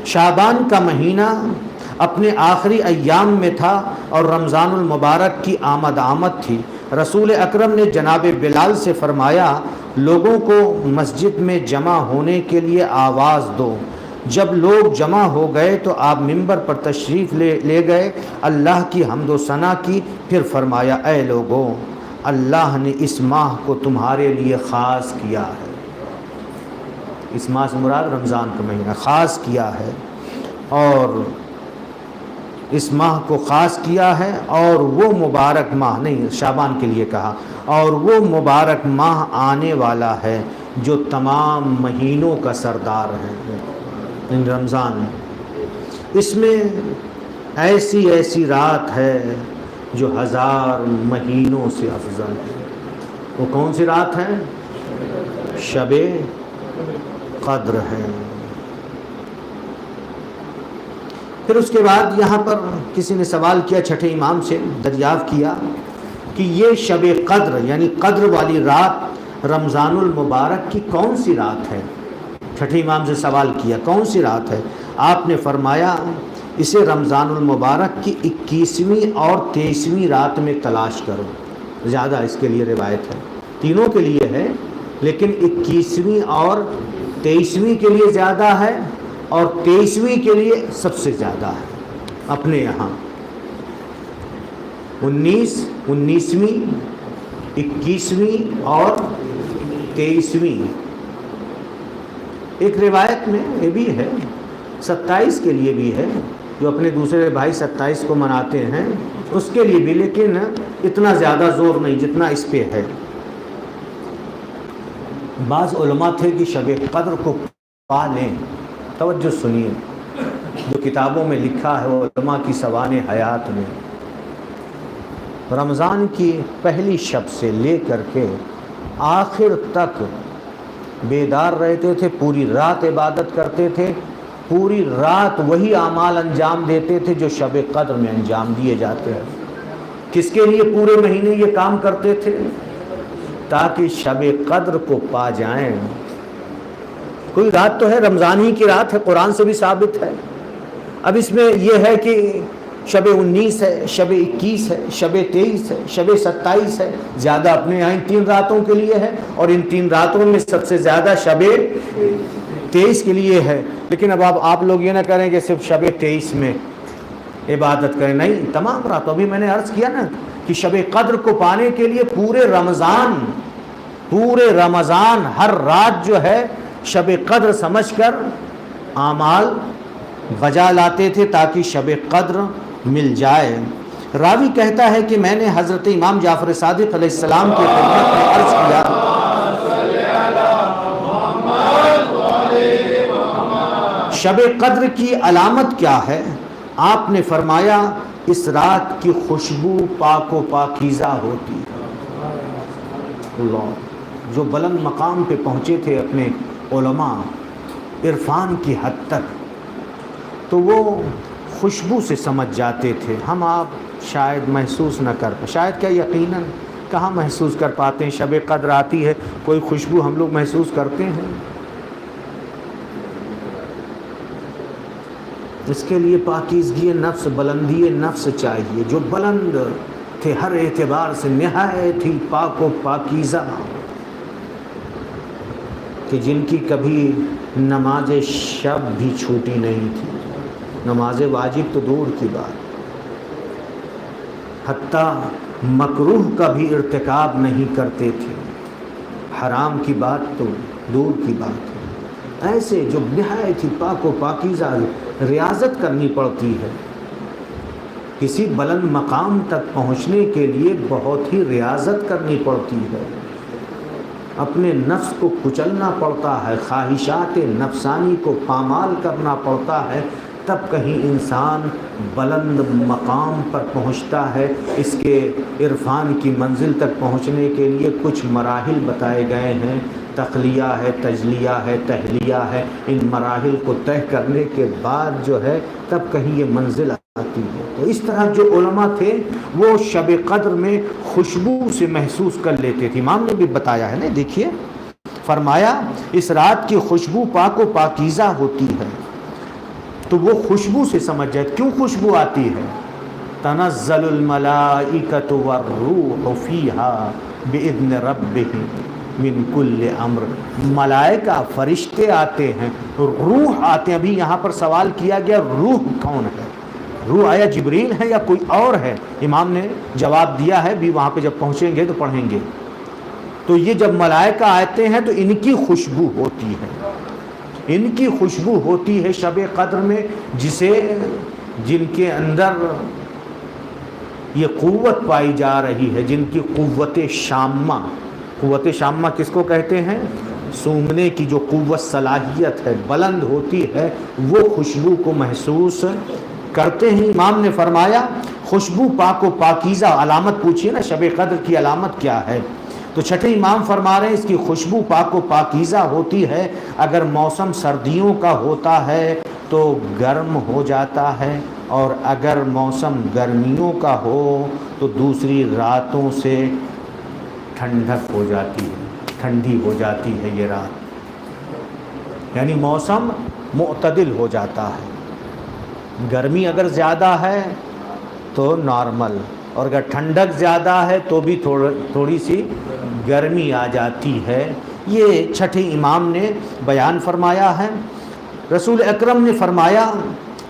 شعبان کا مہینہ اپنے آخری ایام میں تھا اور رمضان المبارک کی آمد تھی۔ رسول اکرم نے جناب بلال سے فرمایا لوگوں کو مسجد میں جمع ہونے کے لیے آواز دو۔ جب لوگ جمع ہو گئے تو آپ منبر پر تشریف لے گئے، اللہ کی حمد و ثنا کی، پھر فرمایا اے لوگوں، اللہ نے اس ماہ کو تمہارے لیے خاص کیا ہے۔ اس ماہ سے مراد رمضان کا مہینہ خاص کیا ہے، اور اس ماہ کو خاص کیا ہے، اور وہ مبارک ماہ نہیں، شعبان کے لیے کہا، اور وہ مبارک ماہ آنے والا ہے جو تمام مہینوں کا سردار ہے، رمضان۔ اس میں ایسی رات ہے جو 1000 مہینوں سے افضل ہے۔ وہ کون سی رات ہے؟ شب قدر ہے۔ پھر اس کے بعد یہاں پر کسی نے سوال کیا چھٹے امام سے، دریافت کیا کہ یہ شب قدر یعنی قدر والی رات رمضان المبارک کی کون سی رات ہے؟ چھٹے امام سے سوال کیا کون سی رات ہے؟ آپ نے فرمایا اسے رمضان المبارک کی 21ویں اور 23ویں رات میں تلاش کرو. زیادہ اس کے لیے روایت ہے، تینوں کے لیے ہے لیکن 21ویں اور 23ویں کے لیے زیادہ ہے اور 23ویں کے لیے سب سے زیادہ ہے. اپنے یہاں 19ویں 21ویں اور 23ویں. ایک روایت میں یہ بھی ہے 27 کے لیے بھی ہے، جو اپنے دوسرے بھائی 27 کو مناتے ہیں اس کے لیے بھی، لیکن اتنا زیادہ زور نہیں جتنا اس پہ ہے. بعض علماء تھے کہ شب قدر کو پا لیں. توجہ سنیے، جو کتابوں میں لکھا ہے علماء کی سوانح حیات میں، رمضان کی پہلی شب سے لے کر کے آخر تک بیدار رہتے تھے، پوری رات عبادت کرتے تھے، پوری رات وہی اعمال انجام دیتے تھے جو شب قدر میں انجام دیے جاتے ہیں. کس کے لیے پورے مہینے یہ کام کرتے تھے؟ تاکہ شب قدر کو پا جائیں. کوئی رات تو ہے، رمضان ہی کی رات ہے، قرآن سے بھی ثابت ہے. اب اس میں یہ ہے کہ شب 19 ہے، شب 21 ہے، شب 23 ہے، شب 27 ہے. زیادہ اپنے یہاں ان 3 راتوں کے لیے ہے، اور ان 3 راتوں میں سب سے زیادہ شب 23 کے لیے ہے. لیکن اب آپ لوگ یہ نہ کریں کہ صرف شب 23 میں عبادت کریں، نہیں، تمام راتوں. ابھی میں نے عرض کیا نا کہ شب قدر کو پانے کے لیے پورے رمضان ہر رات جو ہے شب قدر سمجھ کر اعمال بجا لاتے تھے تاکہ شب قدر مل جائے. راوی کہتا ہے کہ میں نے حضرت امام جعفر صادق علیہ السلام کی خدمت میں عرض کیا شب قدر کی علامت کیا ہے؟ آپ نے فرمایا اس رات کی خوشبو پاک و پاکیزہ ہوتی ہے. اللہ، جو بلند مقام پہ پہنچے تھے اپنے علماء عرفان کی حد تک، تو وہ خوشبو سے سمجھ جاتے تھے. ہم آپ شاید محسوس نہ کر پائیں، شاید کیا یقیناً کہاں محسوس کر پاتے ہیں. شب قدر آتی ہے کوئی خوشبو ہم لوگ محسوس کرتے ہیں؟ اس کے لیے پاکیزگی نفس، بلندی نفس چاہیے. جو بلند تھے ہر اعتبار سے، نہایت ہی پاک و پاکیزہ، کہ جن کی کبھی نماز شب بھی چھوٹی نہیں تھی. نماز واجب تو دور کی بات، حتیٰ مکروہ کا بھی ارتکاب نہیں کرتے تھے، حرام کی بات تو دور کی بات ہے. ایسے جو نہایت ہی پاک و پاکیزہ، ریاضت کرنی پڑتی ہے. کسی بلند مقام تک پہنچنے کے لیے بہت ہی ریاضت کرنی پڑتی ہے. اپنے نفس کو کچلنا پڑتا ہے، خواہشات نفسانی کو پامال کرنا پڑتا ہے، تب کہیں انسان بلند مقام پر پہنچتا ہے. اس کے عرفان کی منزل تک پہنچنے کے لیے کچھ مراحل بتائے گئے ہیں. تخلیہ ہے، تجلیہ ہے، تحلیہ ہے. ان مراحل کو طے کرنے کے بعد جو ہے تب کہیں یہ منزل آتی ہے. تو اس طرح جو علماء تھے وہ شب قدر میں خوشبو سے محسوس کر لیتے تھے. امام نے بھی بتایا ہے نا، دیکھیے فرمایا اس رات کی خوشبو پاک و پاکیزہ ہوتی ہے. تو وہ خوشبو سے سمجھ جائے. کیوں خوشبو آتی ہے؟ تنزل الملائکۃ والروح فیہا باذن ربہم من کل امر. ملائکہ فرشتے آتے ہیں، روح آتے ہیں. ابھی یہاں پر سوال کیا گیا روح کون ہے؟ روح آیا جبریل ہے یا کوئی اور ہے؟ امام نے جواب دیا ہے، بھی وہاں پہ جب پہنچیں گے تو پڑھیں گے. تو یہ جب ملائکہ آتے ہیں تو ان کی خوشبو ہوتی ہے، ان کی خوشبو ہوتی ہے شب قدر میں، جن کے اندر یہ قوت پائی جا رہی ہے، جن کی قوت شامہ. قوت شامہ کس کو کہتے ہیں؟ سونگھنے کی جو قوت صلاحیت ہے، بلند ہوتی ہے، وہ خوشبو کو محسوس کرتے ہیں. امام نے فرمایا خوشبو پاک و پاکیزہ. علامت پوچھیے نا شب قدر کی علامت کیا ہے؟ تو چھٹے امام فرما رہے ہیں اس کی خوشبو پاک و پاکیزہ ہوتی ہے. اگر موسم سردیوں کا ہوتا ہے تو گرم ہو جاتا ہے، اور اگر موسم گرمیوں کا ہو تو دوسری راتوں سے ٹھنڈک ہو جاتی ہے، ٹھنڈی ہو جاتی ہے یہ رات، یعنی موسم معتدل ہو جاتا ہے۔ گرمی اگر زیادہ ہے تو نارمل، اور اگر ٹھنڈک زیادہ ہے تو بھی تھوڑی سی گرمی آ جاتی ہے۔ یہ چھٹے امام نے بیان فرمایا ہے۔ رسول اکرم نے فرمایا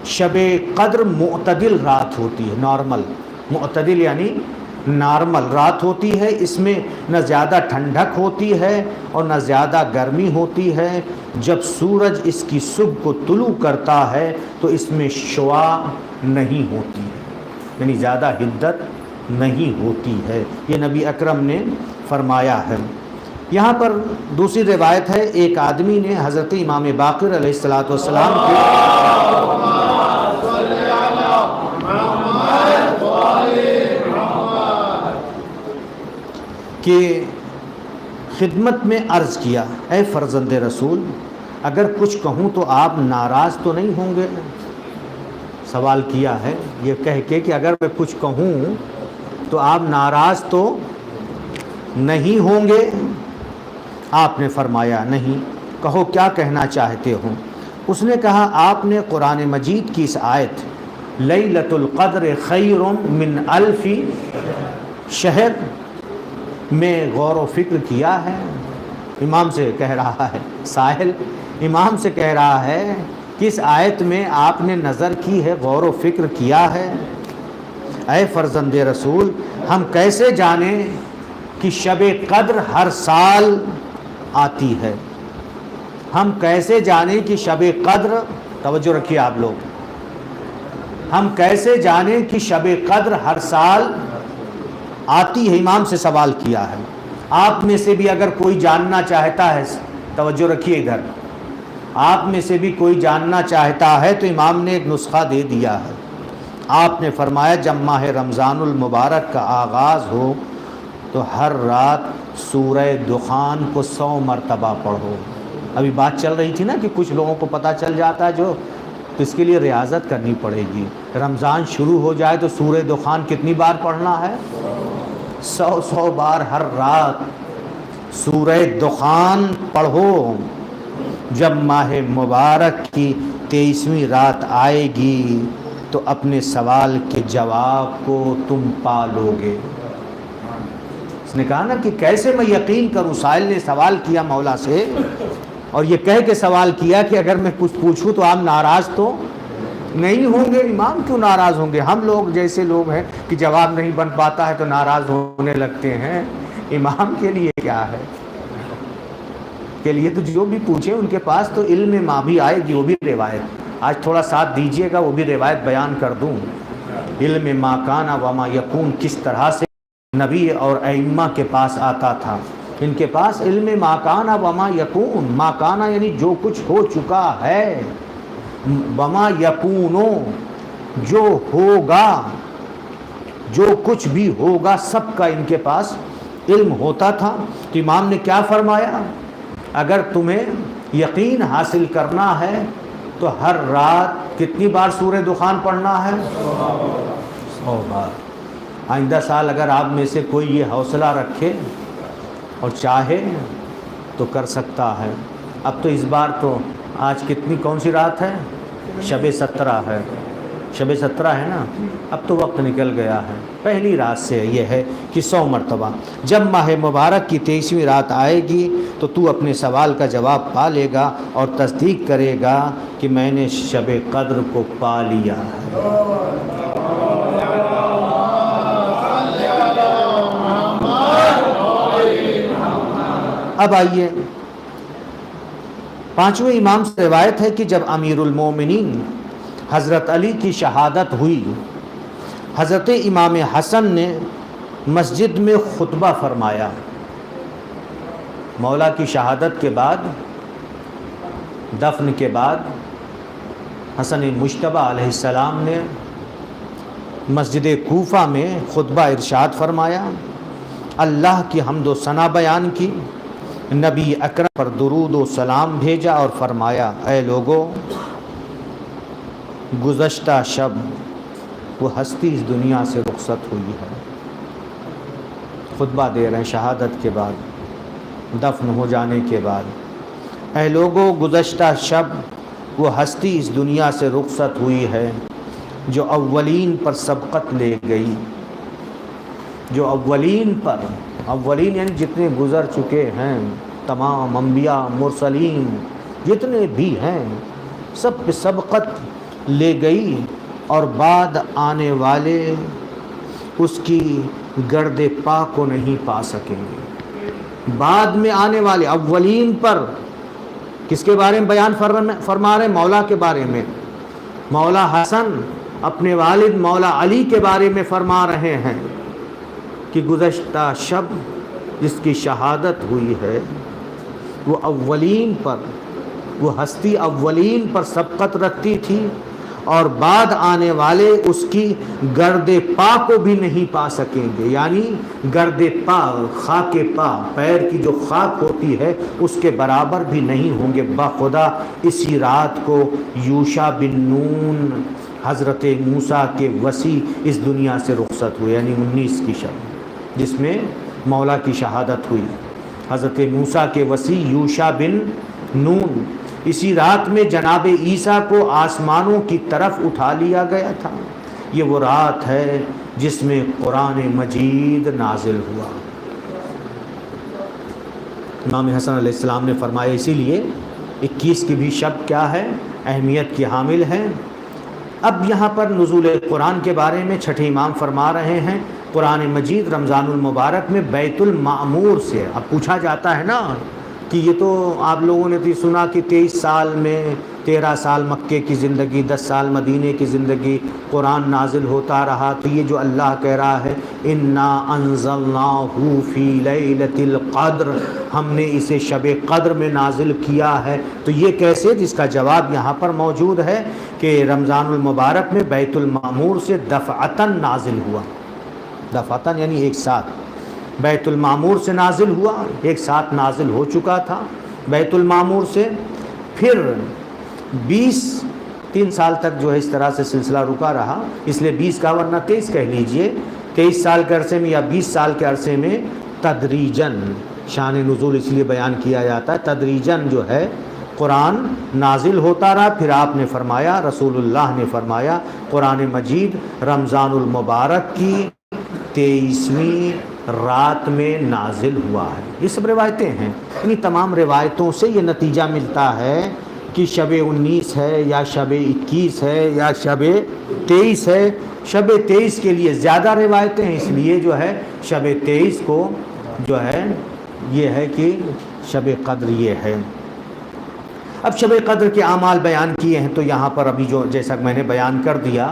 شب قدر معتدل رات ہوتی ہے، نارمل، معتدل یعنی نارمل رات ہوتی ہے، اس میں نہ زیادہ ٹھنڈک ہوتی ہے اور نہ زیادہ گرمی ہوتی ہے۔ جب سورج اس کی صبح کو طلوع کرتا ہے تو اس میں شعاع نہیں ہوتی ہے، یعنی زیادہ حدت نہیں ہوتی ہے، یہ نبی اکرم نے فرمایا ہے۔ یہاں پر دوسری روایت ہے، ایک آدمی نے حضرت امام باقر علیہ السلام کی خدمت میں عرض کیا، اے فرزند رسول، اگر کچھ کہوں تو آپ ناراض تو نہیں ہوں گے؟ سوال کیا ہے یہ کہہ کے کہ اگر میں کچھ کہوں تو آپ ناراض تو نہیں ہوں گے؟ آپ نے فرمایا نہیں، کہو کیا کہنا چاہتے ہو؟ اس نے کہا آپ نے قرآن مجید کی اس آیت لیلۃ القدر خیر من الف شہر میں غور و فکر کیا ہے؟ امام سے کہہ رہا ہے، سائل امام سے کہہ رہا ہے کہ اس آیت میں آپ نے نظر کی ہے، غور و فکر کیا ہے؟ اے فرزند رسول، ہم کیسے جانیں کہ شب قدر ہر سال آتی ہے؟ ہم کیسے جانیں کہ شب قدر، توجہ رکھیے آپ لوگ، ہم کیسے جانیں کہ شب قدر ہر سال آتی ہے؟ امام سے سوال کیا ہے۔ آپ میں سے بھی اگر کوئی جاننا چاہتا ہے، توجہ رکھیے ادھر، آپ میں سے بھی کوئی جاننا چاہتا ہے تو امام نے ایک نسخہ دے دیا ہے۔ آپ نے فرمایا جب ماہ رمضان المبارک کا آغاز ہو تو ہر رات سورہ دخان کو 100 مرتبہ پڑھو۔ ابھی بات چل رہی تھی نا کہ کچھ لوگوں کو پتہ چل جاتا ہے جو، تو اس کے لیے ریاضت کرنی پڑے گی۔ رمضان شروع ہو جائے تو سورہ دخان کتنی بار پڑھنا ہے؟ 100 بار ہر رات سورہ دخان پڑھو۔ جب ماہ مبارک کی 23ویں رات آئے گی تو اپنے سوال کے جواب کو تم پا لو گے۔ اس نے کہا نا کہ کیسے میں یقین کروں، سائل نے سوال کیا مولا سے، اور یہ کہہ کے سوال کیا کہ اگر میں کچھ پوچھوں تو آپ ناراض تو نہیں ہوں گے؟ امام کیوں ناراض ہوں گے؟ ہم لوگ جیسے لوگ ہیں کہ جواب نہیں بن پاتا ہے تو ناراض ہونے لگتے ہیں، امام کے لیے کیا ہے؟ کے لیے تو جو بھی پوچھیں ان کے پاس تو علم ما بھی آئے گی، وہ بھی روایت، آج تھوڑا ساتھ دیجئے گا، وہ بھی روایت بیان کر دوں۔ علم ما کانا وما یکون کس طرح سے نبی اور ائمہ کے پاس آتا تھا، ان کے پاس علم ما کانا وما یکون، ما کانا یعنی جو کچھ ہو چکا ہے، وما یکونو جو ہوگا، جو کچھ بھی ہوگا سب کا ان کے پاس علم ہوتا تھا۔ تو امام نے کیا فرمایا؟ اگر تمہیں یقین حاصل کرنا ہے تو ہر رات کتنی بار سورہ دخان پڑھنا ہے؟ 100 بار۔ آئندہ سال اگر آپ میں سے کوئی یہ حوصلہ رکھے اور چاہے تو کر سکتا ہے۔ اب تو اس بار تو آج کتنی کون سی رات ہے؟ شب 17 ہے، شب 17 ہے نا، اب تو وقت نکل گیا ہے۔ پہلی رات سے یہ ہے کہ 100 مرتبہ جب ماہ مبارک کی 23ویں رات آئے گی تو تو اپنے سوال کا جواب پا لے گا اور تصدیق کرے گا کہ میں نے شب قدر کو پا لیا ہے۔ اب آئیے 5ویں امام سے روایت ہے کہ جب امیر المومنین حضرت علی کی شہادت ہوئی، حضرت امام حسن نے مسجد میں خطبہ فرمایا۔ مولا کی شہادت کے بعد، دفن کے بعد، حسن مجتبیٰ علیہ السلام نے مسجد کوفہ میں خطبہ ارشاد فرمایا، اللہ کی حمد و ثنا بیان کی، نبی اکرم پر درود و سلام بھیجا اور فرمایا اے لوگو، گزشتہ شب وہ ہستی اس دنیا سے رخصت ہوئی ہے. خطبہ دے رہے ہیں شہادت کے بعد، دفن ہو جانے کے بعد. اے لوگوں، گزشتہ شب وہ ہستی اس دنیا سے رخصت ہوئی ہے جو اولین پر سبقت لے گئی. جو اولین پر، اولین یعنی جتنے گزر چکے ہیں، تمام انبیاء مرسلین جتنے بھی ہیں، سب پہ سبقت لے گئی، اور بعد آنے والے اس کی گرد پا کو نہیں پا سکیں گے. بعد میں آنے والے اولین پر کس کے بارے میں بیان فرما رہے ہیں؟ مولا کے بارے میں. مولا حسن اپنے والد مولا علی کے بارے میں فرما رہے ہیں کہ گزشتہ شب جس کی شہادت ہوئی ہے وہ اولین پر، وہ ہستی اولین پر سبقت رکھتی تھی، اور بعد آنے والے اس کی گرد پا کو بھی نہیں پا سکیں گے. یعنی گرد پا، خاک پا، پیر کی جو خاک ہوتی ہے اس کے برابر بھی نہیں ہوں گے. بخدا اسی رات کو یوشع بن نون حضرت موسیٰ کے وصی اس دنیا سے رخصت ہوئے، یعنی 19 کی شب جس میں مولا کی شہادت ہوئی. حضرت موسیٰ کے وصی یوشع بن نون، اسی رات میں جناب عیسیٰ کو آسمانوں کی طرف اٹھا لیا گیا تھا. یہ وہ رات ہے جس میں قرآن مجید نازل ہوا. امام حسن علیہ السلام نے فرمایا اسی لیے 21 کی بھی شب کیا ہے؟ اہمیت کی حامل ہے. اب یہاں پر نزول قرآن کے بارے میں چھٹے امام فرما رہے ہیں قرآن مجید رمضان المبارک میں بیت المعمور سے. اب پوچھا جاتا ہے نا کہ یہ تو آپ لوگوں نے تو سنا کہ 23 سال میں 13 سال مکے کی زندگی، 10 سال مدینے کی زندگی، قرآن نازل ہوتا رہا. تو یہ جو اللہ کہہ رہا ہے انا انزلناہ فی لیلۃ القدر، ہم نے اسے شب قدر میں نازل کیا ہے، تو یہ کیسے؟ جس کا جواب یہاں پر موجود ہے کہ رمضان المبارک میں بیت المعمور سے دفعتاً نازل ہوا. دفعتاً یعنی ایک ساتھ بیت المعمور سے نازل ہوا، ایک ساتھ نازل ہو چکا تھا بیت المعمور سے. پھر 3 سال تک جو ہے اس طرح سے سلسلہ رکا رہا، اس لیے 20 کا ورنہ 23 کہہ لیجئے. 23 سال کے عرصے میں یا 20 سال کے عرصے میں تدریجاً شان نزول اس لیے بیان کیا جاتا ہے، تدریجاً جو ہے قرآن نازل ہوتا رہا. پھر آپ نے فرمایا، رسول اللہ نے فرمایا، قرآن مجید رمضان المبارک کی 23ویں رات میں نازل ہوا ہے. یہ سب روایتیں ہیں، انہی تمام روایتوں سے یہ نتیجہ ملتا ہے کہ شب 19 ہے یا شب 21 ہے یا شب 23 ہے. شب 23 کے لیے زیادہ روایتیں ہیں، اس لیے جو ہے شب 23 کو جو ہے یہ ہے کہ شب قدر یہ ہے. اب شب قدر کے اعمال بیان کیے ہیں، تو یہاں پر ابھی جو جیسا میں نے بیان کر دیا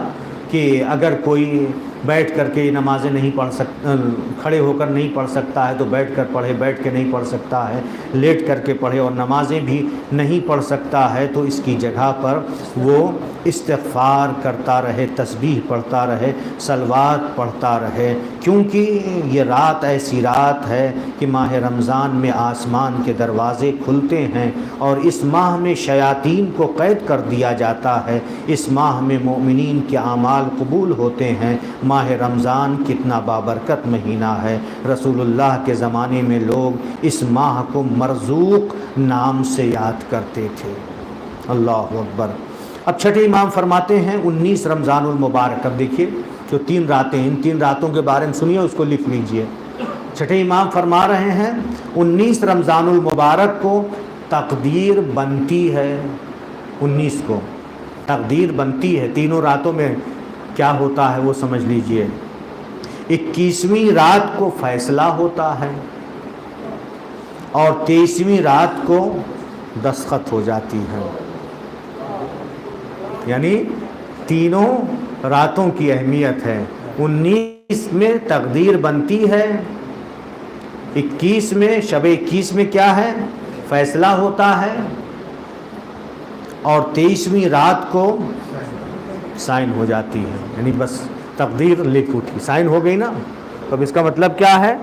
کہ اگر کوئی بیٹھ کر کے نمازیں نہیں پڑھ سکتا، کھڑے ہو کر نہیں پڑھ سکتا ہے تو بیٹھ کر پڑھے، بیٹھ کے نہیں پڑھ سکتا ہے لیٹ کر کے پڑھے، اور نمازیں بھی نہیں پڑھ سکتا ہے تو اس کی جگہ پر وہ استغفار کرتا رہے، تسبیح پڑھتا رہے، صلوات پڑھتا رہے. کیونکہ یہ رات ایسی رات ہے کہ ماہ رمضان میں آسمان کے دروازے کھلتے ہیں، اور اس ماہ میں شیاطین کو قید کر دیا جاتا ہے. اس ماہ میں مومنین کے اعمال قبول ہوتے ہیں. ماہ رمضان کتنا بابرکت مہینہ ہے. رسول اللہ کے زمانے میں لوگ اس ماہ کو مرزوق نام سے یاد کرتے تھے. اللہ اکبر. اب چھٹے امام فرماتے ہیں 19 رمضان المبارک. اب دیکھیے جو 3 راتیں، ان 3 راتوں کے بارے میں سنیے، اس کو لکھ لیجئے. چھٹے امام فرما رہے ہیں 19 رمضان المبارک کو تقدیر بنتی ہے. 19 کو تقدیر بنتی ہے. تینوں راتوں میں کیا ہوتا ہے وہ سمجھ لیجئے. 21ویں رات کو فیصلہ ہوتا ہے، اور 23ویں رات کو دستخط ہو جاتی ہے. یعنی تینوں راتوں کی اہمیت ہے. 19 میں تقدیر بنتی ہے، 21 میں شب 21 میں کیا ہے؟ فیصلہ ہوتا ہے، اور 23ویں رات کو سائن ہو جاتی ہے. یعنی بس تقدیر لکھ اٹھی، سائن ہو گئی نا. اب اس کا مطلب کیا ہے؟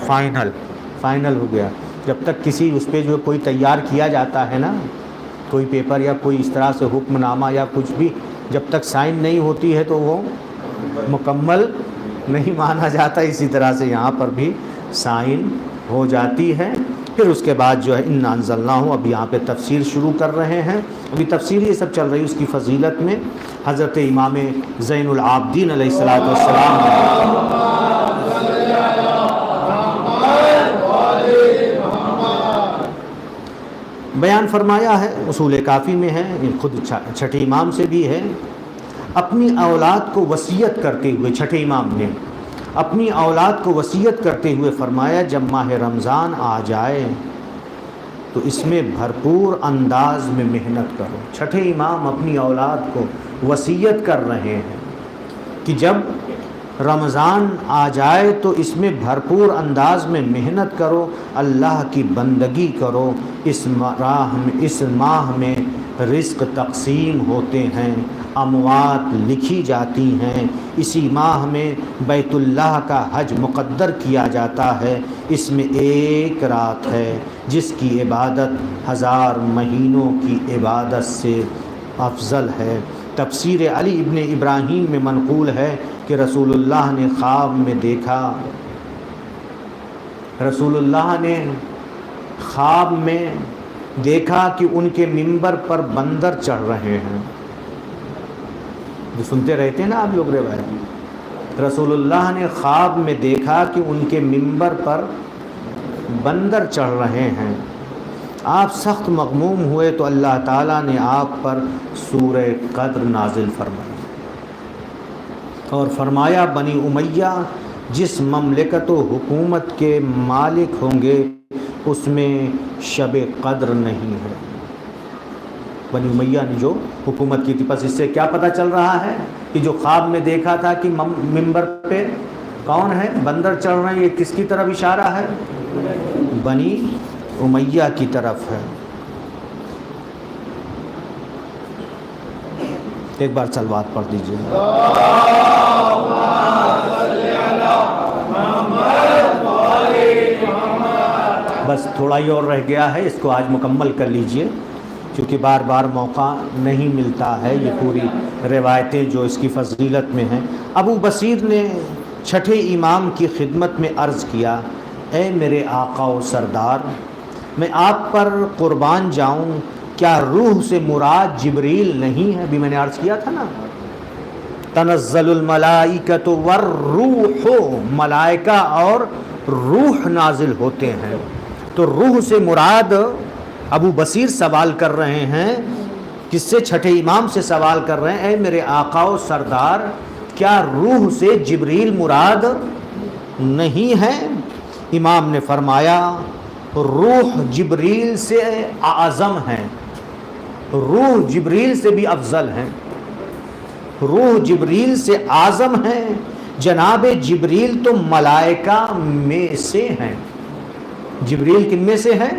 فائنل ہو گیا. جب تک کسی اس پہ جو کوئی تیار کیا جاتا ہے نا، کوئی پیپر یا کوئی اس طرح سے حکم نامہ یا کچھ بھی جب تک سائن نہیں ہوتی ہے تو وہ مکمل نہیں مانا جاتا. اسی طرح سے یہاں پر بھی سائن ہو جاتی ہے. پھر اس کے بعد جو ہے انا انزلناہ، اب یہاں پہ تفسیر شروع کر رہے ہیں. ابھی تفسیر یہ سب چل رہی ہے اس کی فضیلت میں. حضرت امام زین العابدین علیہ الصلوۃ والسلام نے بیان فرمایا ہے، اصول کافی میں ہے، خود چھٹے امام سے بھی ہے. اپنی اولاد کو وصیت کرتے ہوئے چھٹے امام نے اپنی اولاد کو وصیت کرتے ہوئے فرمایا جب ماہ رمضان آ جائے تو اس میں بھرپور انداز میں محنت کرو. چھٹے امام اپنی اولاد کو وصیت کر رہے ہیں کہ جب رمضان آ جائے تو اس میں بھرپور انداز میں محنت کرو، اللہ کی بندگی کرو. اس ماہ میں رزق تقسیم ہوتے ہیں، اموات لکھی جاتی ہیں. اسی ماہ میں بیت اللہ کا حج مقدر کیا جاتا ہے. اس میں ایک رات ہے جس کی عبادت 1000 مہینوں کی عبادت سے افضل ہے. تفسیر علی ابن ابراہیم میں منقول ہے کہ رسول اللہ نے خواب میں دیکھا، رسول اللہ نے خواب میں دیکھا کہ ان کے منبر پر بندر چڑھ رہے ہیں. جو سنتے رہتے ہیں نا آپ لوگ روایت، رسول اللہ نے خواب میں دیکھا کہ ان کے منبر پر بندر چڑھ رہے ہیں. آپ سخت مغموم ہوئے تو اللہ تعالیٰ نے آپ پر سورہ قدر نازل فرمائی اور فرمایا بنی امیہ جس مملکت و حکومت کے مالک ہوں گے اس میں شب قدر نہیں ہے. بنی امیہ نے جو حکومت کی تھی. پس اس سے کیا پتہ چل رہا ہے کہ جو خواب میں دیکھا تھا کہ منبر پہ کون ہے، بندر چڑھ رہے ہیں، یہ کس کی طرف اشارہ ہے؟ بنی امیہ کی طرف ہے. ایک بار صلوات پڑھ دیجیے. بس تھوڑا ہی اور رہ گیا ہے، اس کو آج مکمل کر لیجئے کیونکہ بار بار موقع نہیں ملتا ہے. یہ پوری روایتیں جو اس کی فضیلت میں ہیں. ابو بصیر نے چھٹے امام کی خدمت میں عرض کیا، اے میرے آقا و سردار، میں آپ پر قربان جاؤں، کیا روح سے مراد جبریل نہیں ہے؟ ابھی میں نے عرض کیا تھا نا، تنزل الملائکۃ والروح، ملائکہ اور روح نازل ہوتے ہیں. تو روح سے مراد ابو بصیر سوال کر رہے ہیں، کس سے؟ چھٹے امام سے سوال کر رہے ہیں، اے میرے آقا و سردار، کیا روح سے جبریل مراد نہیں ہے؟ امام نے فرمایا روح جبریل سے اعظم ہے، روح جبریل سے بھی افضل ہے، روح جبریل سے اعظم ہے. جناب جبریل تو ملائکہ میں سے ہیں. جبریل کن میں سے ہے؟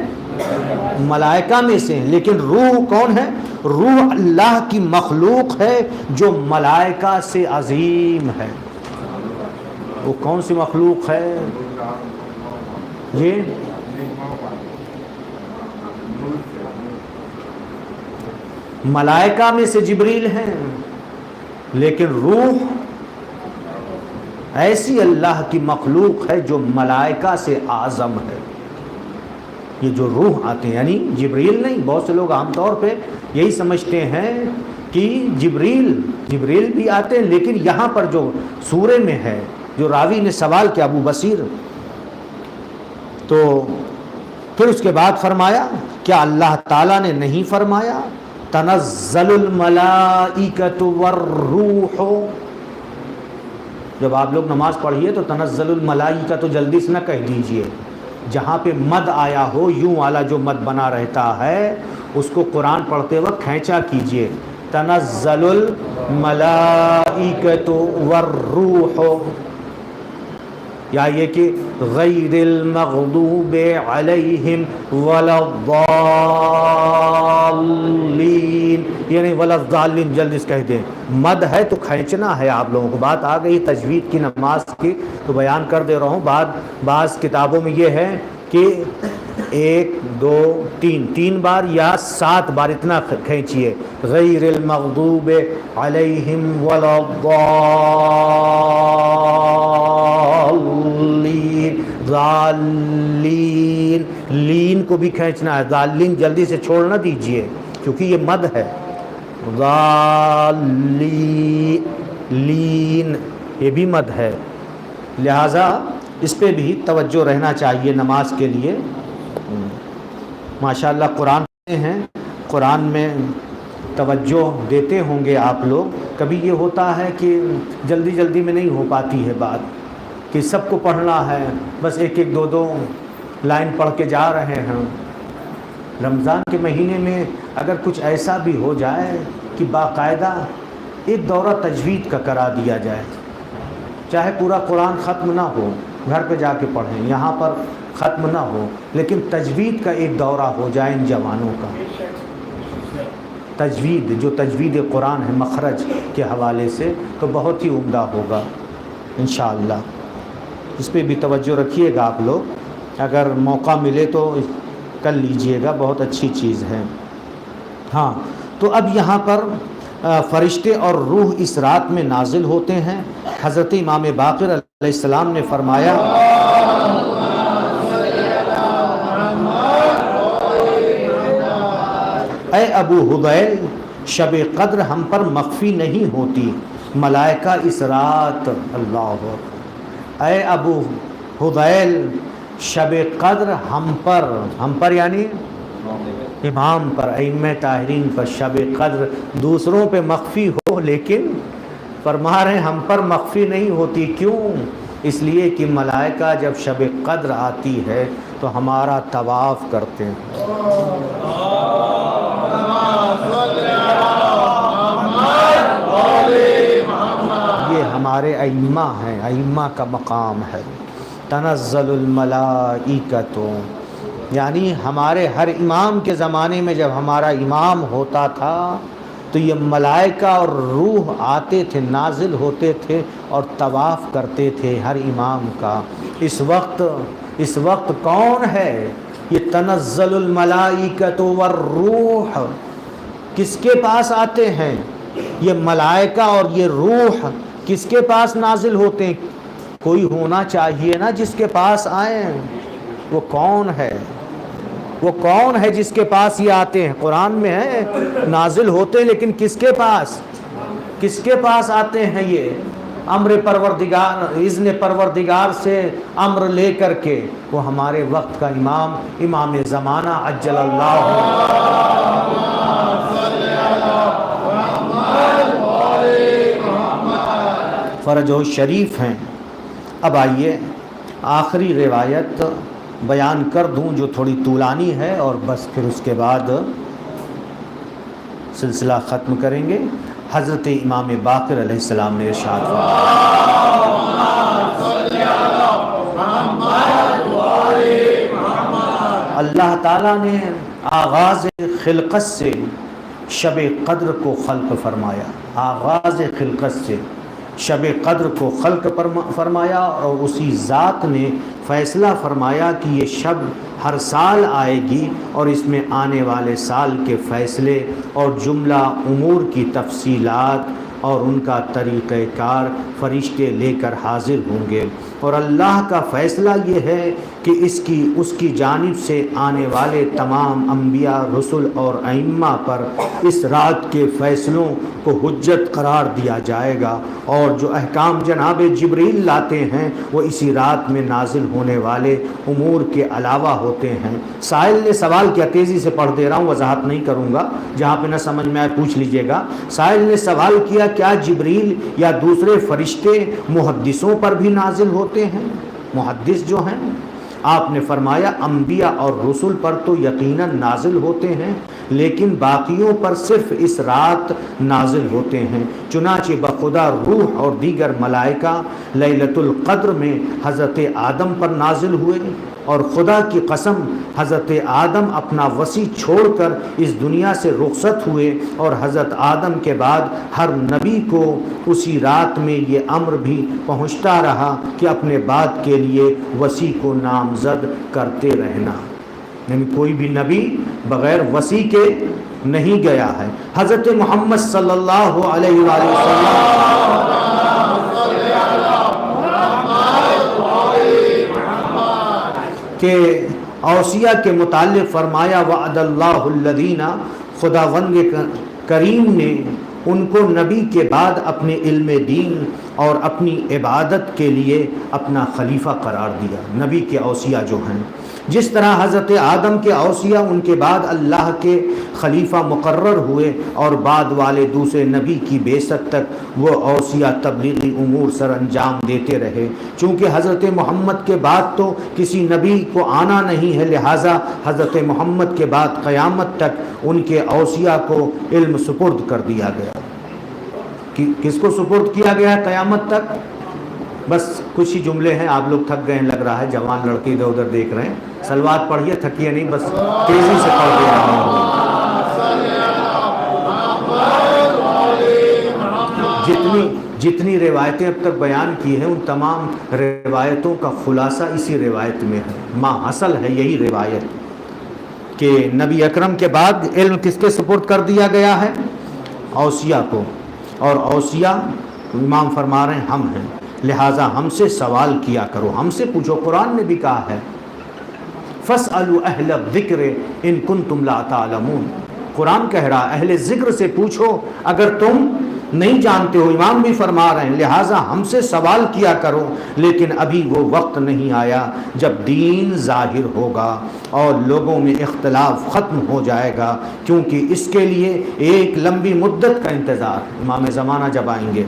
ملائکہ میں سے ہیں. لیکن روح کون ہے؟ روح اللہ کی مخلوق ہے جو ملائکہ سے عظیم ہے. وہ کون سی مخلوق ہے؟ یہ ملائکہ میں سے جبریل ہیں، لیکن روح ایسی اللہ کی مخلوق ہے جو ملائکہ سے اعظم ہے. یہ جو روح آتے ہیں یعنی جبریل نہیں. بہت سے لوگ عام طور پہ یہی سمجھتے ہیں کہ جبریل بھی آتے ہیں، لیکن یہاں پر جو سورے میں ہے، جو راوی نے سوال کیا ابو بصیر، تو پھر اس کے بعد فرمایا کیا اللہ تعالیٰ نے نہیں فرمایا تنزل الملائکۃ والروح؟ جب آپ لوگ نماز پڑھیے تو تنزل الملائکہ تو جلدی سے نہ کہہ دیجئے. جہاں پہ مد آیا ہو، یوں والا جو مد بنا رہتا ہے، اس کو قرآن پڑھتے وقت کھینچا کیجئے. تنزل الملائکۃ والروح، یا یہ کہ غیر المغضوب علیہم ولا الضالین، یعنی ولا الضالین جلدی سے کہہ دیں. مد ہے تو کھینچنا ہے. آپ لوگوں کو بات آ گئی تجوید کی نماز کی تو بیان کر دے رہا ہوں. بعض کتابوں میں یہ ہے کہ 1 2 3 3 بار یا 7 بار اتنا کھینچیے. غیر المغضوب علیہم ولا الضالین. ضالین لین کو بھی کھینچنا ہے. ضالین جلدی سے چھوڑ نہ دیجئے کیونکہ یہ مد ہے. ضالین یہ بھی مد ہے، لہذا اس پہ بھی توجہ رہنا چاہیے نماز کے لیے. ماشاءاللہ قرآن ہیں، قرآن میں توجہ دیتے ہوں گے آپ لوگ. کبھی یہ ہوتا ہے کہ جلدی جلدی میں نہیں ہو پاتی ہے بات کہ سب کو پڑھنا ہے، بس ایک ایک دو دو لائن پڑھ کے جا رہے ہیں. رمضان کے مہینے میں اگر کچھ ایسا بھی ہو جائے کہ باقاعدہ ایک دورہ تجوید کا کرا دیا جائے، چاہے پورا قرآن ختم نہ ہو، گھر پہ جا کے پڑھیں، یہاں پر ختم نہ ہو، لیکن تجوید کا ایک دورہ ہو جائے ان جوانوں کا. تجوید جو تجوید قرآن ہے مخرج کے حوالے سے تو بہت ہی عمدہ ہوگا انشاءاللہ. اس پہ بھی توجہ رکھیے گا آپ لوگ، اگر موقع ملے تو کر لیجئے گا، بہت اچھی چیز ہے. ہاں تو اب یہاں پر فرشتے اور روح اس رات میں نازل ہوتے ہیں. حضرت امام باقر علیہ السلام نے فرمایا اے ابو حذیل، شب قدر ہم پر مخفی نہیں ہوتی، ملائکہ اس رات اللہ اکبر. اے ابو حذیل، شب قدر ہم پر یعنی امام پر، ائمہ طاہرین پر شب قدر دوسروں پہ مخفی ہو، لیکن فرما رہے ہیں ہم پر مخفی نہیں ہوتی. کیوں؟ اس لیے کہ ملائکہ جب شب قدر آتی ہے تو ہمارا طواف کرتے ہیں. یہ ہمارے ائمہ ہیں، ائمہ کا مقام ہے. تنزل الملائکۃ، یعنی ہمارے ہر امام کے زمانے میں جب ہمارا امام ہوتا تھا تو یہ ملائکہ اور روح آتے تھے، نازل ہوتے تھے اور طواف کرتے تھے ہر امام کا. اس وقت کون ہے یہ تنزل الملائکۃ والروح؟ کس کے پاس آتے ہیں یہ ملائکہ اور یہ روح؟ کس کے پاس نازل ہوتے ہیں؟ کوئی ہونا چاہیے نا جس کے پاس آئیں. وہ کون ہے؟ وہ کون ہے جس کے پاس یہ آتے ہیں؟ قرآن میں ہے نازل ہوتے ہیں، لیکن کس کے پاس آتے ہیں؟ یہ امر پروردگار، اذن پروردگار سے امر لے کر کے وہ ہمارے وقت کا امام زمانہ عجل اللہ فرج و شریف ہیں. اب آئیے آخری روایت بیان کر دوں جو تھوڑی طولانی ہے، اور بس پھر اس کے بعد سلسلہ ختم کریں گے. حضرت امام باقر علیہ السلام نے ارشاد اللہ تعالیٰ نے آغاز خلقت سے شب قدر کو خلق فرمایا. آغاز خلقت سے شب قدر کو خلق فرمایا، اور اسی ذات نے فیصلہ فرمایا کہ یہ شب ہر سال آئے گی، اور اس میں آنے والے سال کے فیصلے اور جملہ امور کی تفصیلات اور ان کا طریقہ کار فرشتے لے کر حاضر ہوں گے. اور اللہ کا فیصلہ یہ ہے کہ اس کی جانب سے آنے والے تمام انبیاء، رسل اور ائمہ پر اس رات کے فیصلوں کو حجت قرار دیا جائے گا، اور جو احکام جناب جبریل لاتے ہیں وہ اسی رات میں نازل ہونے والے امور کے علاوہ ہوتے ہیں. سائل نے سوال کیا، تیزی سے پڑھ دے رہا ہوں، وضاحت نہیں کروں گا، جہاں پہ نہ سمجھ میں آئے پوچھ لیجئے گا. سائل نے سوال کیا کیا جبریل یا دوسرے فرشتے محدثوں پر بھی نازل ہوتے ہیں؟ محدث جو ہیں، آپ نے فرمایا انبیاء اور رسل پر تو یقیناً نازل ہوتے ہیں، لیکن باقیوں پر صرف اس رات نازل ہوتے ہیں. چنانچہ بخدا روح اور دیگر ملائکہ لیلۃ القدر میں حضرت آدم پر نازل ہوئے، اور خدا کی قسم حضرت آدم اپنا وسیع چھوڑ کر اس دنیا سے رخصت ہوئے، اور حضرت آدم کے بعد ہر نبی کو اسی رات میں یہ امر بھی پہنچتا رہا کہ اپنے بعد کے لیے وسیع کو نامزد کرتے رہنا. یعنی کوئی بھی نبی بغیر وصی کے نہیں گیا ہے۔ حضرت محمد صلی اللہ علیہ وآلہ وسلم کہ اوصیہ کے متعلق فرمایا وعد اللہ الذین، خداوند کریم نے ان کو نبی کے بعد اپنے علم دین اور اپنی عبادت کے لیے اپنا خلیفہ قرار دیا۔ نبی کے اوصیہ جو ہیں، جس طرح حضرت آدم کے اوصیہ ان کے بعد اللہ کے خلیفہ مقرر ہوئے اور بعد والے دوسرے نبی کی بعثت تک وہ اوصیہ تبلیغی امور سر انجام دیتے رہے۔ چونکہ حضرت محمد کے بعد تو کسی نبی کو آنا نہیں ہے، لہٰذا حضرت محمد کے بعد قیامت تک ان کے اوصیہ کو علم سپرد کر دیا گیا۔ کس کو سپرد کیا گیا ہے قیامت تک؟ بس کچھ ہی جملے ہیں، آپ لوگ تھک گئے لگ رہا ہے، جوان لڑکے ادھر ادھر دیکھ رہے ہیں۔ سلوات پڑھیے، تھکیے نہیں، بس تیزی سے پڑھ دے رہا ہوں۔ جتنی روایتیں اب تک بیان کی ہیں ان تمام روایتوں کا خلاصہ اسی روایت میں ہے، ما حصل ہے یہی روایت کہ نبی اکرم کے بعد علم کس کے سپرد کر دیا گیا ہے؟ اوصیہ کو، اور اوصیہ امام فرما رہے ہیں ہم ہیں، لہٰذا ہم سے سوال کیا کرو، ہم سے پوچھو۔ قرآن نے بھی کہا ہے فَاسْأَلُوا أَهْلَ الذِّكْرِ إِن كُنتُمْ لَا تَعْلَمُونَ، قرآن کہہ رہا اہل ذکر سے پوچھو اگر تم نہیں جانتے ہو۔ امام بھی فرما رہے ہیں لہٰذا ہم سے سوال کیا کرو، لیکن ابھی وہ وقت نہیں آیا جب دین ظاہر ہوگا اور لوگوں میں اختلاف ختم ہو جائے گا، کیونکہ اس کے لیے ایک لمبی مدت کا انتظار۔ امام زمانہ جب آئیں گے،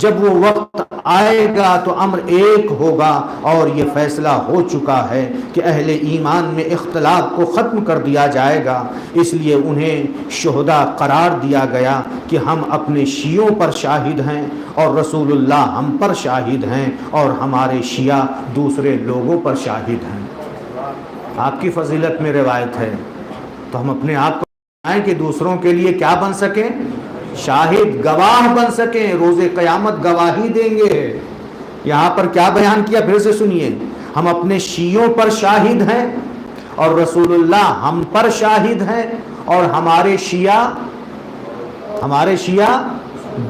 جب وہ وقت آئے گا تو امر ایک ہوگا، اور یہ فیصلہ ہو چکا ہے کہ اہل ایمان میں اختلاف کو ختم کر دیا جائے گا۔ اس لیے انہیں شہداء قرار دیا گیا کہ ہم اپنے شیعوں پر شاہد ہیں اور رسول اللہ ہم پر شاہد ہیں، اور ہمارے شیعہ دوسرے لوگوں پر شاہد ہیں۔ آپ کی فضیلت میں روایت ہے، تو ہم اپنے آپ کو بنائیں کہ دوسروں کے لیے کیا بن سکیں؟ شاہد، گواہ بن سکیں، روز قیامت گواہی دیں گے۔ یہاں پر کیا بیان کیا؟ پھر سے سنیے، ہم اپنے شیعوں پر شاہد ہیں اور رسول اللہ ہم پر شاہد ہیں، اور ہمارے شیعہ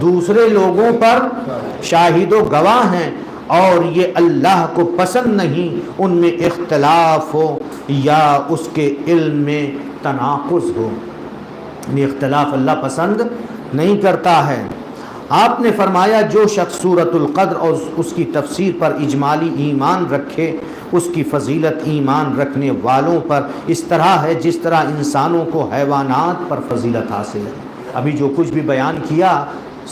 دوسرے لوگوں پر شاہد و گواہ ہیں، اور یہ اللہ کو پسند نہیں ان میں اختلاف ہو یا اس کے علم میں تناقض ہو، یعنی اختلاف اللہ پسند نہیں کرتا ہے۔ آپ نے فرمایا جو شخص سورۃ القدر اور اس کی تفسیر پر اجمالی ایمان رکھے، اس کی فضیلت ایمان رکھنے والوں پر اس طرح ہے جس طرح انسانوں کو حیوانات پر فضیلت حاصل ہے۔ ابھی جو کچھ بھی بیان کیا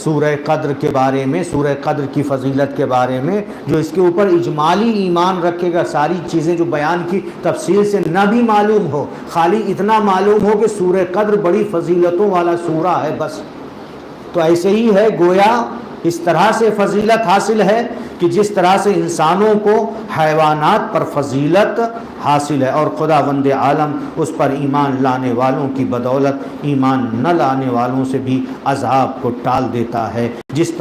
سورہ قدر کے بارے میں، سورہ قدر کی فضیلت کے بارے میں، جو اس کے اوپر اجمالی ایمان رکھے گا، ساری چیزیں جو بیان کی تفصیل سے نہ بھی معلوم ہو، خالی اتنا معلوم ہو کہ سورہ قدر بڑی فضیلتوں والا سورہ ہے بس، تو ایسے ہی ہے، گویا اس طرح سے فضیلت حاصل ہے کہ جس طرح سے انسانوں کو حیوانات پر فضیلت حاصل ہے، اور خداوند عالم اس پر ایمان لانے والوں کی بدولت ایمان نہ لانے والوں سے بھی عذاب کو ٹال دیتا ہے۔ جس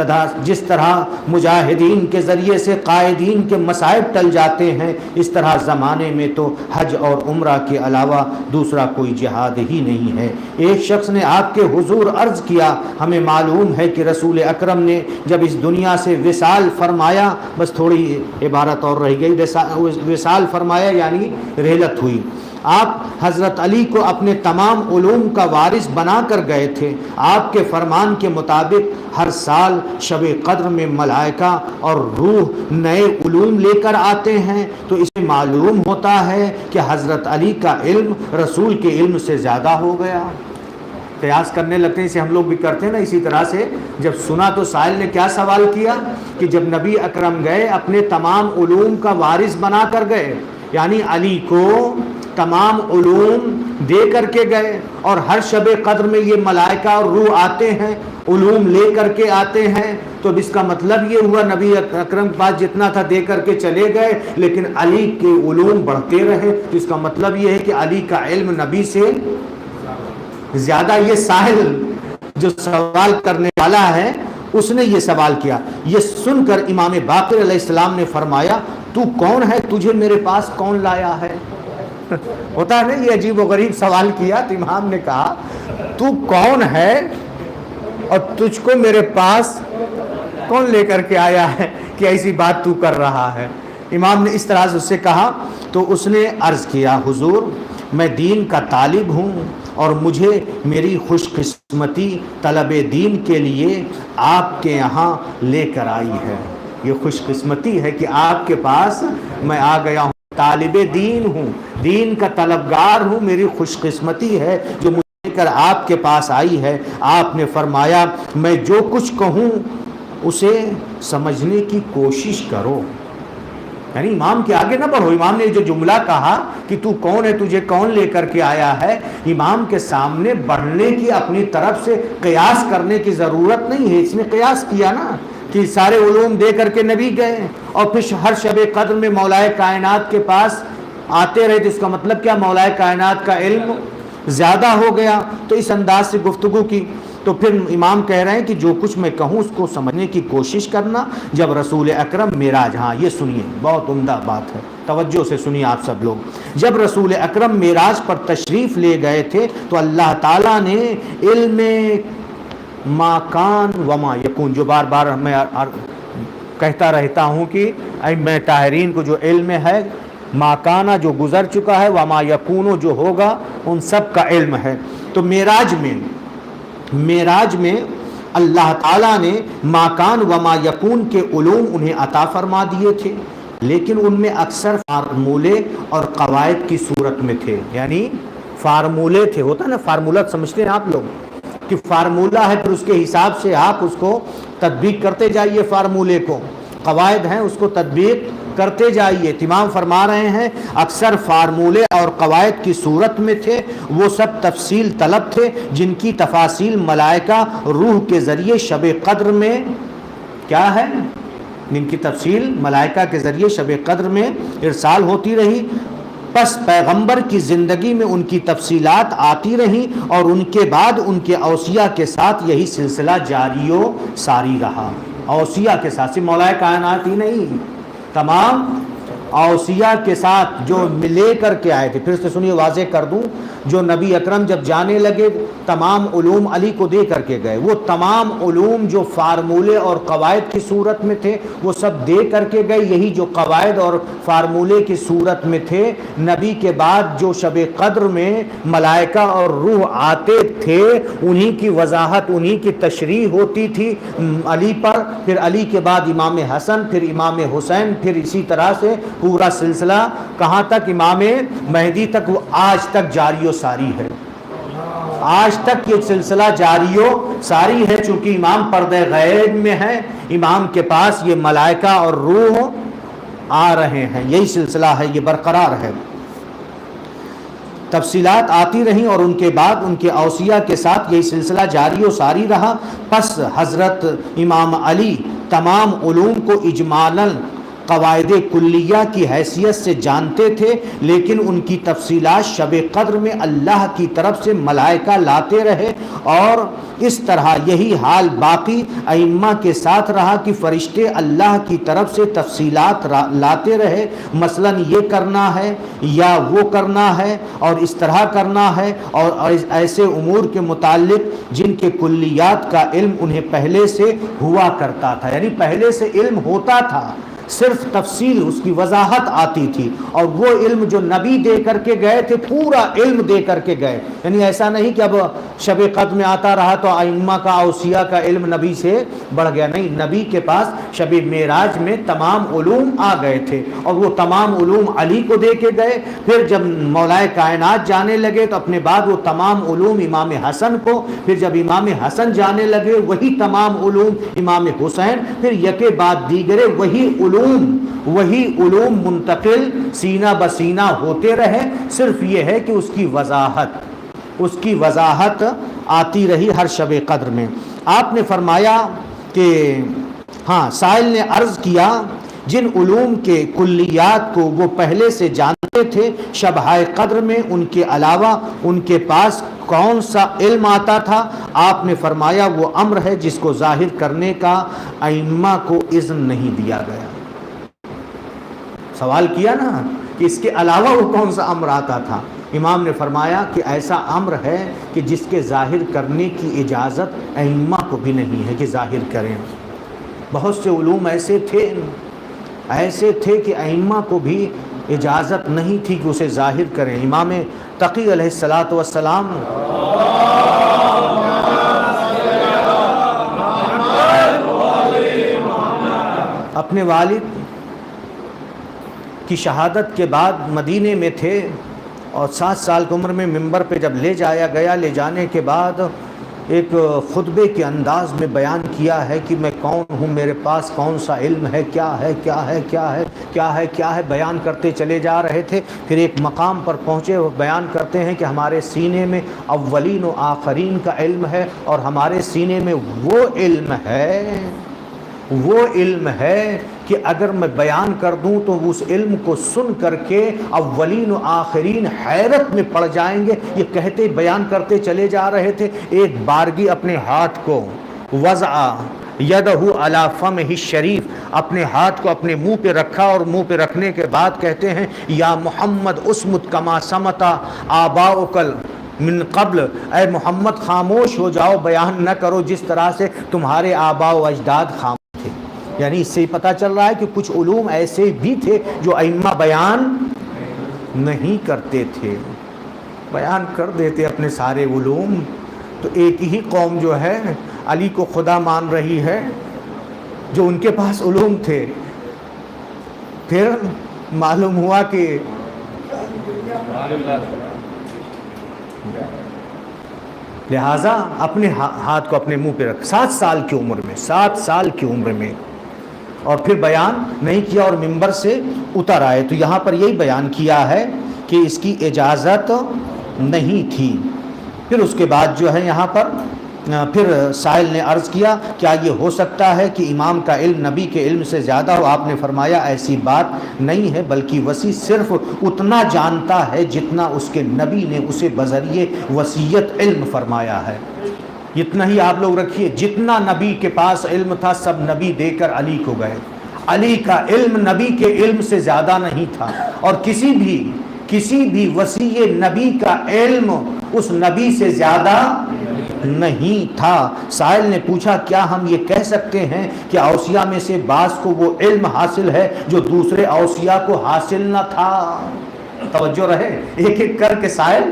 طرح مجاہدین کے ذریعے سے قائدین کے مصائب ٹل جاتے ہیں، اس طرح زمانے میں تو حج اور عمرہ کے علاوہ دوسرا کوئی جہاد ہی نہیں ہے۔ ایک شخص نے آپ کے حضور عرض کیا، ہمیں معلوم ہے کہ رسول اکرم نے جب اس دنیا سے وصال فرمایا، بس تھوڑی عبارت اور رہ گئی، وصال فرمایا یعنی رحلت ہوئی، آپ حضرت علی کو اپنے تمام علوم کا وارث بنا کر گئے تھے۔ آپ کے فرمان کے مطابق ہر سال شب قدر میں ملائکہ اور روح نئے علوم لے کر آتے ہیں، تو اسے معلوم ہوتا ہے کہ حضرت علی کا علم رسول کے علم سے زیادہ ہو گیا۔ قیاس کرنے لگتے ہیں، اسے ہم لوگ بھی کرتے ہیں نا۔ اسی طرح سے جب سنا تو سائل نے کیا سوال کیا کہ جب نبی اکرم گئے اپنے تمام علوم کا وارث بنا کر گئے، یعنی علی کو تمام علوم دے کر کے گئے، اور ہر شب قدر میں یہ ملائکہ اور روح آتے ہیں، علوم لے کر کے آتے ہیں، تو اب اس کا مطلب یہ ہوا نبی اکرم کے پاس جتنا تھا دے کر کے چلے گئے، لیکن علی کے علوم بڑھتے رہے، تو اس کا مطلب یہ ہے کہ علی کا علم نبی سے زیادہ۔ یہ سائل جو سوال کرنے والا ہے اس نے یہ سوال کیا، یہ سن کر امام باقر علیہ السلام نے فرمایا تو کون ہے، تجھے میرے پاس کون لایا ہے؟ ہوتا ہے نا، یہ عجیب و غریب سوال کیا تو امام نے کہا تو کون ہے اور تجھ کو میرے پاس کون لے کر کے آیا ہے کہ ایسی بات تو کر رہا ہے؟ امام نے اس طرح سے اس سے کہا تو اس نے عرض کیا حضور میں دین کا طالب ہوں اور مجھے میری خوش قسمتی طلب دین کے لیے آپ کے یہاں لے کر آئی ہے. یہ خوش قسمتی ہے کہ آپ کے پاس میں آ گیا ہوں، طالب دین ہوں، دین کا طلبگار ہوں، میری خوش قسمتی ہے جو مجھے لے کر آپ کے پاس آئی ہے. آپ نے فرمایا میں جو کچھ کہوں اسے سمجھنے کی کوشش کرو. یعنی امام کے آگے نہ بڑھو. امام نے جو جملہ کہا کہ تو کون ہے، تجھے کون لے کر کے آیا ہے، امام کے سامنے بڑھنے کی، اپنی طرف سے قیاس کرنے کی ضرورت نہیں ہے. اس نے قیاس کیا نا کہ سارے علوم دے کر کے نبی گئے اور پھر ہر شب قدر میں مولا کائنات کے پاس آتے رہے، تو اس کا مطلب کیا، مولا کائنات کا علم زیادہ ہو گیا. تو اس انداز سے گفتگو کی تو پھر امام کہہ رہے ہیں کہ جو کچھ میں کہوں اس کو سمجھنے کی کوشش کرنا. جب رسول اکرم معراج، ہاں یہ سنیے بہت عمدہ بات ہے، توجہ سے سنیے آپ سب لوگ. جب رسول اکرم معراج پر تشریف لے گئے تھے تو اللہ تعالیٰ نے علم ما کان وما یکون، جو بار بار میں کہتا رہتا ہوں کہ میں طاہرین کو جو علم ہے، ما کانا جو گزر چکا ہے، وما یکون جو ہوگا، ان سب کا علم ہے. تو معراج میں اللہ تعالیٰ نے ما کان وما یکون کے علوم انہیں عطا فرما دیے تھے، لیکن ان میں اکثر فارمولے اور قواعد کی صورت میں تھے. یعنی فارمولے تھے، ہوتا ہے نا فارمولہ سمجھتے ہیں آپ لوگ کہ فارمولہ ہے، پھر اس کے حساب سے آپ اس کو تطبیق کرتے جائیے، فارمولے کو. قواعد ہیں اس کو تطبیق کرتے جائیے. امام فرما رہے ہیں اکثر فارمولے اور قواعد کی صورت میں تھے، وہ سب تفصیل طلب تھے جن کی تفاصیل ملائکہ روح کے ذریعے شب قدر میں کیا ہے، جن کی تفصیل ملائکہ کے ذریعے شب قدر میں ارسال ہوتی رہی. پس پیغمبر کی زندگی میں ان کی تفصیلات آتی رہیں اور ان کے بعد ان کے اوصیاء کے ساتھ یہی سلسلہ جاری و ساری رہا. اوصیاء کے ساتھ، صرف مولا کائنات ہی نہیں، تمام اوصیاء کے ساتھ جو لے کر کے آئے تھے. پھر سے سنیے، واضح کر دوں، جو نبی اکرم جب جانے لگے تمام علوم علی کو دے کر کے گئے. وہ تمام علوم جو فارمولے اور قواعد کی صورت میں تھے وہ سب دے کر کے گئے. یہی جو قواعد اور فارمولے کی صورت میں تھے، نبی کے بعد جو شب قدر میں ملائکہ اور روح آتے تھے انہی کی وضاحت، انہی کی تشریح ہوتی تھی علی پر. پھر علی کے بعد امام حسن، پھر امام حسین، پھر اسی طرح سے پورا سلسلہ کہاں تک، امام مہدی تک، وہ آج تک جاری و ساری ہے. آج تک یہ سلسلہ جاری و ساری ہے. چونکہ امام پردہ غیب میں ہے، امام کے پاس یہ ملائکہ اور روح آ رہے ہیں، یہی سلسلہ ہے، یہ برقرار ہے. تفصیلات آتی رہیں اور ان کے بعد ان کے اوصیاء کے ساتھ یہی سلسلہ جاری و ساری رہا. پس حضرت امام علی تمام علوم کو اجمالاً قواعد کلیہ کی حیثیت سے جانتے تھے، لیکن ان کی تفصیلات شب قدر میں اللہ کی طرف سے ملائکہ لاتے رہے. اور اس طرح یہی حال باقی ائمہ کے ساتھ رہا کہ فرشتے اللہ کی طرف سے تفصیلات لاتے رہے. مثلا یہ کرنا ہے یا وہ کرنا ہے اور اس طرح کرنا ہے، اور ایسے امور کے متعلق جن کے کلیات کا علم انہیں پہلے سے ہوا کرتا تھا. یعنی پہلے سے علم ہوتا تھا، صرف تفصیل اس کی وضاحت آتی تھی. اور وہ علم جو نبی دے کر کے گئے تھے پورا علم دے کر کے گئے. یعنی ایسا نہیں کہ اب شب قدر میں آتا رہا تو ائمہ کا اوصیاء کا علم نبی سے بڑھ گیا. نہیں، نبی کے پاس شب معراج میں تمام علوم آ گئے تھے اور وہ تمام علوم علی کو دے کے گئے. پھر جب مولا کائنات جانے لگے تو اپنے بعد وہ تمام علوم امام حسن کو، پھر جب امام حسن جانے لگے وہی تمام علوم امام حسین، پھر یکے بعد دیگرے وہی علوم منتقل سینہ بسینہ ہوتے رہے. صرف یہ ہے کہ اس کی وضاحت آتی رہی ہر شب قدر میں. آپ نے فرمایا کہ ہاں، سائل نے عرض کیا جن علوم کے کلیات کو وہ پہلے سے جانتے تھے شبہ قدر میں ان کے علاوہ ان کے پاس کون سا علم آتا تھا؟ آپ نے فرمایا وہ امر ہے جس کو ظاہر کرنے کا ائمہ کو اذن نہیں دیا گیا. سوال کیا نا کہ اس کے علاوہ وہ کون سا امر آتا تھا؟ امام نے فرمایا کہ ایسا امر ہے کہ جس کے ظاہر کرنے کی اجازت ائمہ کو بھی نہیں ہے کہ ظاہر کریں۔ بہت سے علوم ایسے تھے کہ ائمہ کو بھی اجازت نہیں تھی کہ اسے ظاہر کریں۔ امام تقی علیہ الصلاۃ والسلام اپنے والد کی شہادت کے بعد مدینے میں تھے اور 7 سال کی عمر میں منبر پہ جب لے جایا گیا، لے جانے کے بعد ایک خطبے کے انداز میں بیان کیا ہے کہ میں کون ہوں، میرے پاس کون سا علم ہے، کیا ہے کیا ہے کیا ہے کیا ہے کیا ہے، بیان کرتے چلے جا رہے تھے۔ پھر ایک مقام پر پہنچے، وہ بیان کرتے ہیں کہ ہمارے سینے میں اولین و آخرین کا علم ہے، اور ہمارے سینے میں وہ علم ہے کہ اگر میں بیان کر دوں تو اس علم کو سن کر کے اولین و آخرین حیرت میں پڑ جائیں گے۔ یہ کہتے بیان کرتے چلے جا رہے تھے، ایک بارگی اپنے ہاتھ کو وضع یدہ علی فمہ الشریف، اپنے ہاتھ کو اپنے منہ پہ رکھا، اور منہ پہ رکھنے کے بعد کہتے ہیں یا محمد اسمت کما سمت آباؤک من قبل، اے محمد خاموش ہو جاؤ، بیان نہ کرو جس طرح سے تمہارے آباء و اجداد خاموش تھے۔ یعنی اس سے ہی پتہ چل رہا ہے کہ کچھ علوم ایسے بھی تھے جو ائمہ بیان نہیں کرتے تھے، بیان کر دیتے اپنے سارے علوم۔ تو ایک ہی قوم جو ہے علی کو خدا مان رہی ہے جو ان کے پاس علوم تھے، پھر معلوم ہوا کہ لہٰذا اپنے ہاتھ کو اپنے منہ پہ رکھ، 7 سال کی عمر میں، اور پھر بیان نہیں کیا اور منبر سے اتر آئے۔ تو یہاں پر یہی بیان کیا ہے کہ اس کی اجازت نہیں تھی۔ پھر اس کے بعد جو ہے یہاں پر پھر سائل نے عرض کیا کیا یہ ہو سکتا ہے کہ امام کا علم نبی کے علم سے زیادہ ہو؟ آپ نے فرمایا ایسی بات نہیں ہے، بلکہ وصی صرف اتنا جانتا ہے جتنا اس کے نبی نے اسے بذریعہ وصیت علم فرمایا ہے۔ اتنا ہی آپ لوگ رکھیے، جتنا نبی کے پاس علم تھا سب نبی دے کر علی کو گئے۔ علی کا علم نبی کے علم سے زیادہ نہیں تھا، اور کسی بھی وصی نبی کا علم اس نبی سے زیادہ نہیں تھا۔ سائل نے پوچھا کیا ہم یہ کہہ سکتے ہیں کہ اوصیاء میں سے بعض کو وہ علم حاصل ہے جو دوسرے اوصیاء کو حاصل نہ تھا؟ توجہ رہے، ایک ایک کر کے سائل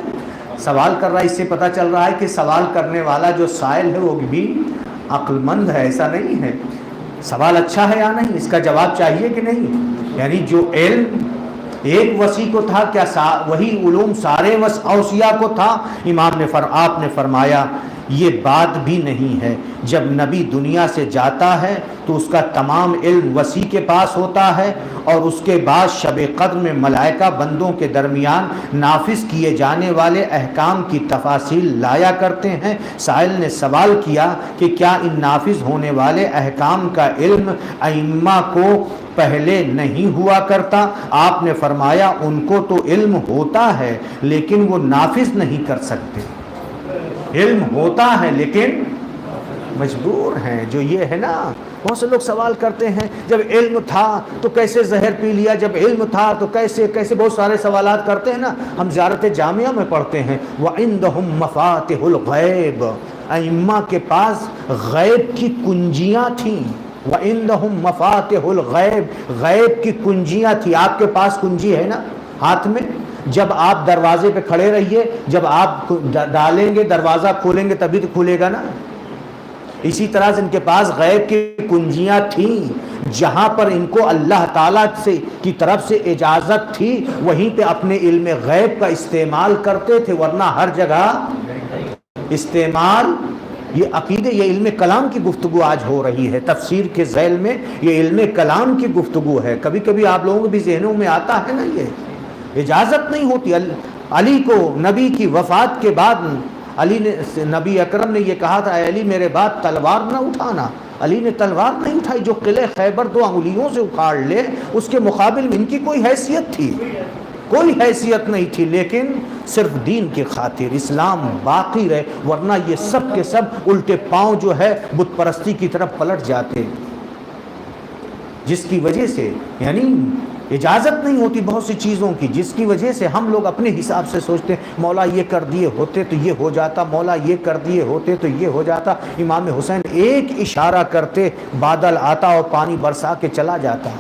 سوال کر رہا ہے۔ اس سے پتہ چل رہا ہے کہ سوال کرنے والا جو سائل ہے وہ بھی عقل مند ہے، ایسا نہیں ہے سوال اچھا ہے یا نہیں، اس کا جواب چاہیے کہ نہیں۔ یعنی جو علم ایک وصی کو تھا کیا وہی علوم سارے اوصیاء کو تھا؟ آپ نے فرمایا یہ بات بھی نہیں ہے، جب نبی دنیا سے جاتا ہے تو اس کا تمام علم وصی کے پاس ہوتا ہے، اور اس کے بعد شب قدر میں ملائکہ بندوں کے درمیان نافذ کیے جانے والے احکام کی تفاصیل لایا کرتے ہیں۔ سائل نے سوال کیا کہ کیا ان نافذ ہونے والے احکام کا علم ائمہ کو پہلے نہیں ہوا کرتا؟ آپ نے فرمایا ان کو تو علم ہوتا ہے لیکن وہ نافذ نہیں کر سکتے۔ علم ہوتا ہے لیکن مجبور ہیں۔ جو یہ ہے نا، بہت سے لوگ سوال کرتے ہیں جب علم تھا تو کیسے زہر پی لیا، جب علم تھا تو کیسے بہت سارے سوالات کرتے ہیں نا۔ ہم زیارت جامعہ میں پڑھتے ہیں وَعِندَهُمْ مَفَاتِحُ الْغَيْبِ، ائمہ کے پاس غیب کی کنجیاں تھیں۔ وَعِندَهُمْ مَفَاتِحُ الْغَيْبِ، غیب کی کنجیاں تھی۔ آپ کے پاس کنجی ہے نا ہاتھ میں، جب آپ دروازے پہ کھڑے رہیے، جب آپ ڈالیں گے دروازہ کھولیں گے تبھی تو کھلے گا نا۔ اسی طرح سے ان کے پاس غیب کی کنجیاں تھیں، جہاں پر ان کو اللہ تعالیٰ کی طرف سے اجازت تھی وہیں پہ اپنے علم غیب کا استعمال کرتے تھے، ورنہ ہر جگہ استعمال یہ عقیدے، یہ علم کلام کی گفتگو آج ہو رہی ہے، تفسیر کے ذیل میں یہ علم کلام کی گفتگو ہے۔ کبھی کبھی آپ لوگوں کے بھی ذہنوں میں آتا ہے نا، یہ اجازت نہیں ہوتی۔ علی کو نبی کی وفات کے بعد نبی اکرم نے یہ کہا تھا اے علی میرے بعد تلوار نہ اٹھانا۔ علی نے تلوار نہیں اٹھائی، جو قلعہ خیبر 2 انگلیوں سے اکھاڑ لے، اس کے مقابل میں ان کی کوئی حیثیت تھی؟ کوئی حیثیت نہیں تھی، لیکن صرف دین کی خاطر اسلام باقی رہے، ورنہ یہ سب کے سب الٹے پاؤں جو ہے بت پرستی کی طرف پلٹ جاتے، جس کی وجہ سے یعنی اجازت نہیں ہوتی بہت سی چیزوں کی، جس کی وجہ سے ہم لوگ اپنے حساب سے سوچتے ہیں مولا یہ کر دیے ہوتے تو یہ ہو جاتا، مولا یہ کر دیے ہوتے تو یہ ہو جاتا۔ امام حسین ایک اشارہ کرتے بادل آتا اور پانی برسا کے چلا جاتا،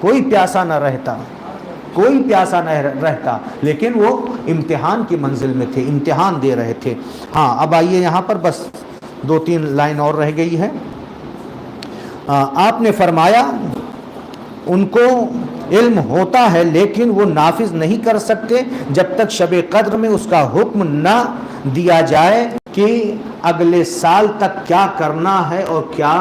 کوئی پیاسا نہ رہتا، کوئی پیاسا نہ رہتا، لیکن وہ امتحان کی منزل میں تھے، امتحان دے رہے تھے۔ ہاں اب آئیے یہاں پر بس 2-3 لائن اور رہ گئی ہے۔ آپ نے فرمایا ان کو علم ہوتا ہے لیکن وہ نافذ نہیں کر سکتے جب تک شب قدر میں اس کا حکم نہ دیا جائے کہ اگلے سال تک کیا کرنا ہے اور کیا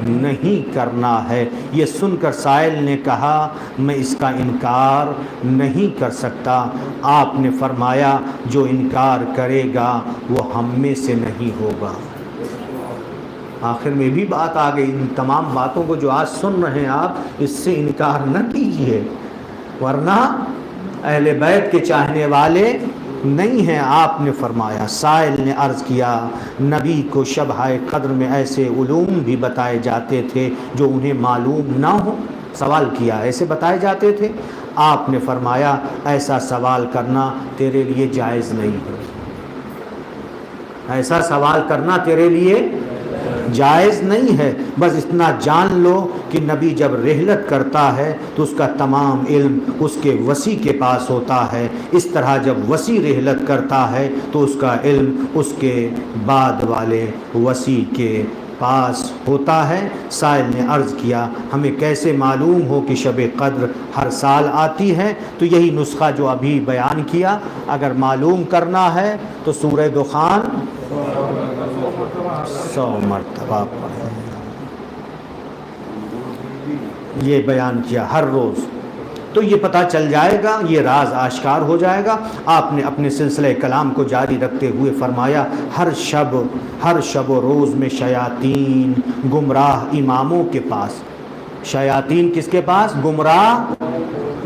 نہیں کرنا ہے۔ یہ سن کر سائل نے کہا میں اس کا انکار نہیں کر سکتا۔ آپ نے فرمایا جو انکار کرے گا وہ ہم میں سے نہیں ہوگا۔ آخر میں بھی بات آ گئی، ان تمام باتوں کو جو آج سن رہے ہیں آپ اس سے انکار نہ کیجیے، ورنہ اہل بیت کے چاہنے والے نہیں ہیں۔ آپ نے فرمایا، سائل نے عرض کیا نبی کو شبہ قدر میں ایسے علوم بھی بتائے جاتے تھے جو انہیں معلوم نہ ہو؟ سوال کیا، ایسے بتائے جاتے تھے؟ آپ نے فرمایا ایسا سوال کرنا تیرے لیے جائز نہیں ہے، ایسا سوال کرنا تیرے لیے جائز نہیں ہے۔ بس اتنا جان لو کہ نبی جب رحلت کرتا ہے تو اس کا تمام علم اس کے وصی کے پاس ہوتا ہے، اس طرح جب وصی رحلت کرتا ہے تو اس کا علم اس کے بعد والے وصی کے پاس ہوتا ہے۔ سائل نے عرض کیا ہمیں کیسے معلوم ہو کہ شب قدر ہر سال آتی ہے؟ تو یہی نسخہ جو ابھی بیان کیا، اگر معلوم کرنا ہے تو سورہ دخان 100 مرتبہ پڑھیں، یہ بیان کیا ہر روز، تو یہ پتہ چل جائے گا، یہ راز آشکار ہو جائے گا۔ آپ نے اپنے سلسلہ کلام کو جاری رکھتے ہوئے فرمایا ہر شب و روز میں شیاطین گمراہ اماموں کے پاس، شیاطین کس کے پاس؟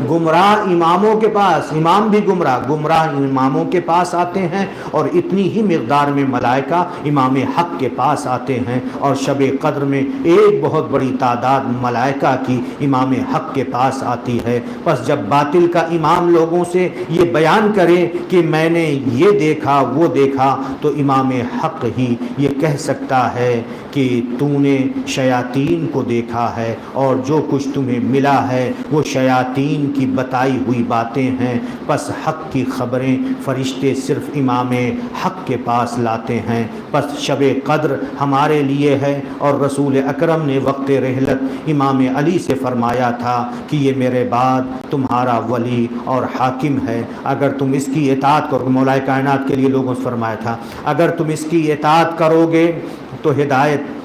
گمراہ اماموں کے پاس، امام بھی گمراہ اماموں کے پاس آتے ہیں، اور اتنی ہی مقدار میں ملائکہ امام حق کے پاس آتے ہیں، اور شب قدر میں ایک بہت بڑی تعداد ملائکہ کی امام حق کے پاس آتی ہے۔ پس جب باطل کا امام لوگوں سے یہ بیان کرے کہ میں نے یہ دیکھا وہ دیکھا، تو امام حق ہی یہ کہہ سکتا ہے کہ تو نے شیاطین کو دیکھا ہے، اور جو کچھ تمہیں ملا ہے وہ شیاطین کی بتائی ہوئی باتیں ہیں۔ پس حق کی خبریں فرشتے صرف امام حق کے پاس لاتے ہیں۔ پس شب قدر ہمارے لیے ہے، اور رسول اکرم نے وقت رحلت امام علی سے فرمایا تھا کہ یہ میرے بعد تمہارا ولی اور حاکم ہے، اگر تم اس کی اطاعت کرو، مولا کائنات کے لیے لوگوں سے فرمایا تھا اگر تم اس کی اطاعت کرو گے تو ہدایت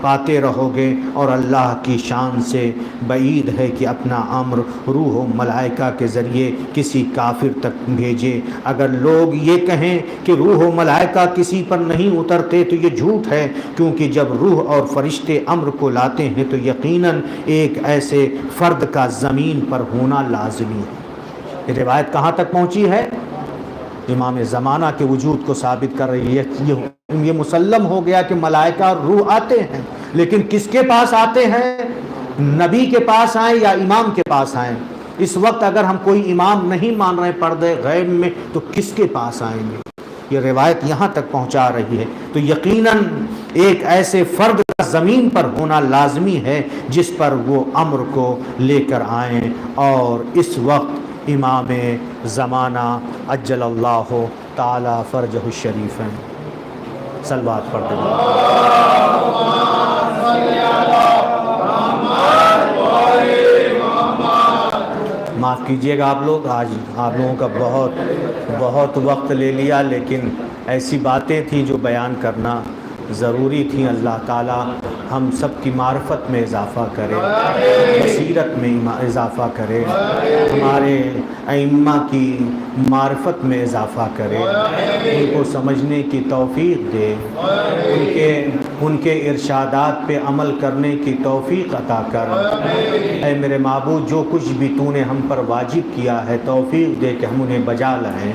پاتے رہو گے، اور اللہ کی شان سے بعید ہے کہ اپنا امر روح و ملائکہ کے ذریعے کسی کافر تک بھیجے۔ اگر لوگ یہ کہیں کہ روح و ملائکہ کسی پر نہیں اترتے تو یہ جھوٹ ہے، کیونکہ جب روح اور فرشتے امر کو لاتے ہیں تو یقیناً ایک ایسے فرد کا زمین پر ہونا لازمی ہے۔ یہ روایت کہاں تک پہنچی ہے؟ امام زمانہ کے وجود کو ثابت کر رہی ہے۔ یہ مسلم ہو گیا کہ ملائکہ اور روح آتے ہیں، لیکن کس کے پاس آتے ہیں؟ نبی کے پاس آئیں یا امام کے پاس آئیں؟ اس وقت اگر ہم کوئی امام نہیں مان رہے پردے غیب میں تو کس کے پاس آئیں گے؟ یہ روایت یہاں تک پہنچا رہی ہے۔ تو یقیناً ایک ایسے فرد کا زمین پر ہونا لازمی ہے جس پر وہ امر کو لے کر آئیں، اور اس وقت امام زمانہ عجل اللہ تعالی فرجہ الشریف ہیں۔ صلوات پڑھتے ہیں۔ معاف کیجئے گا آپ لوگ، آج آپ لوگوں کا بہت وقت لے لیا، لیکن ایسی باتیں تھیں جو بیان کرنا ضروری تھیں۔ اللہ تعالی ہم سب کی معرفت میں اضافہ کرے، بصیرت میں اضافہ کرے، ہمارے ائمہ کی معرفت میں اضافہ کرے، ان کو سمجھنے کی توفیق دے، ان کے ارشادات پہ عمل کرنے کی توفیق عطا کر۔ اے میرے معبود، جو کچھ بھی تو نے ہم پر واجب کیا ہے توفیق دے کہ ہم انہیں بجا لائیں،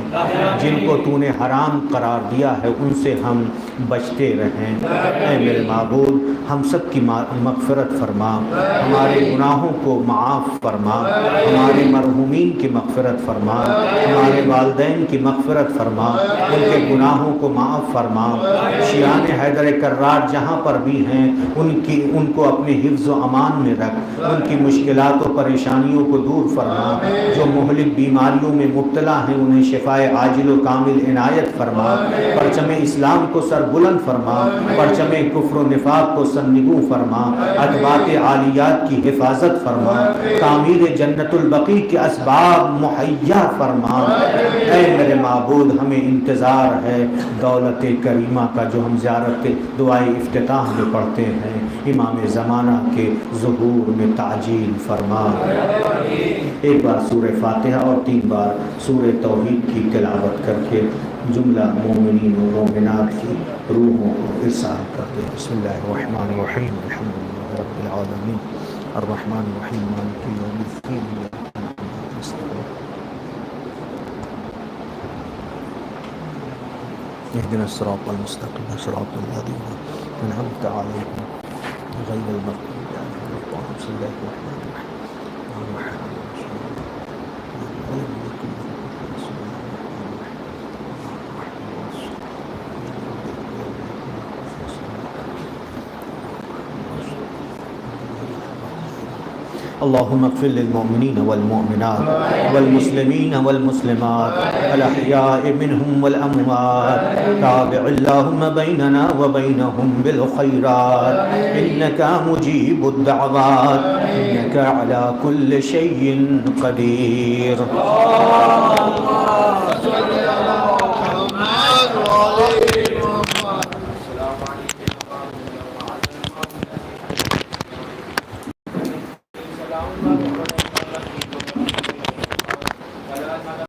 جن کو تو نے حرام قرار دیا ہے ان سے ہم بچتے رہیں۔ اے میرے معبود ہم سب کی مغفرت فرما، ہمارے گناہوں کو معاف فرما، ہمارے مرحومین کی مغفرت فرما، ہمارے والدین کی مغفرت فرما، ان کے گناہوں کو معاف فرما۔ شیعان حیدر کرار جہاں پر بھی ہیں ان کو اپنے حفظ و امان میں رکھ، ان کی مشکلات و پریشانیوں کو دور فرما، جو مہلک بیماریوں میں مبتلا ہیں انہیں شفائے عاجل و کامل عنایت فرما، پرچم اسلام کو سر بلند فرما، پرچم کفر و نفاق کو سرنگوں فرما، ادبات عالیات کی حفاظت فرما، تعمیر جنت البقیع کے اسباب مہیا فرما۔ اے میرے معبود ہمیں انتظار ہے دولت کریمہ کا جو ہم زیارت دعائے افتتاح میں پڑھتے ہیں، امام زمانہ کے ظہور میں تعجیل فرما۔ ایک بار سورہ فاتحہ اور 3 بار سورہ توحید کی تلاوت کر کے جملہ مومنین و مومنات کی روحوں کو ارسال کرتے ہیں۔ بسم اللہ الرحمن الرحیم، الحمد للہ رب العالمین، الرحمن الرحیم، مالک یوم الدین، اهدنا الصراط المستقيم صراط الذين أنعمت عليهم غير المغضوب عليهم ولا الضالين۔ بسم الله الرحمن الرحيم، اللهم اغفر للمؤمنين والمؤمنات والمسلمين والمسلمات الأحياء منهم والأموات، تابع اللهم بيننا وبينهم بالخيرات، إنك مجيب الدعوات، إنك على كل شيء قدير۔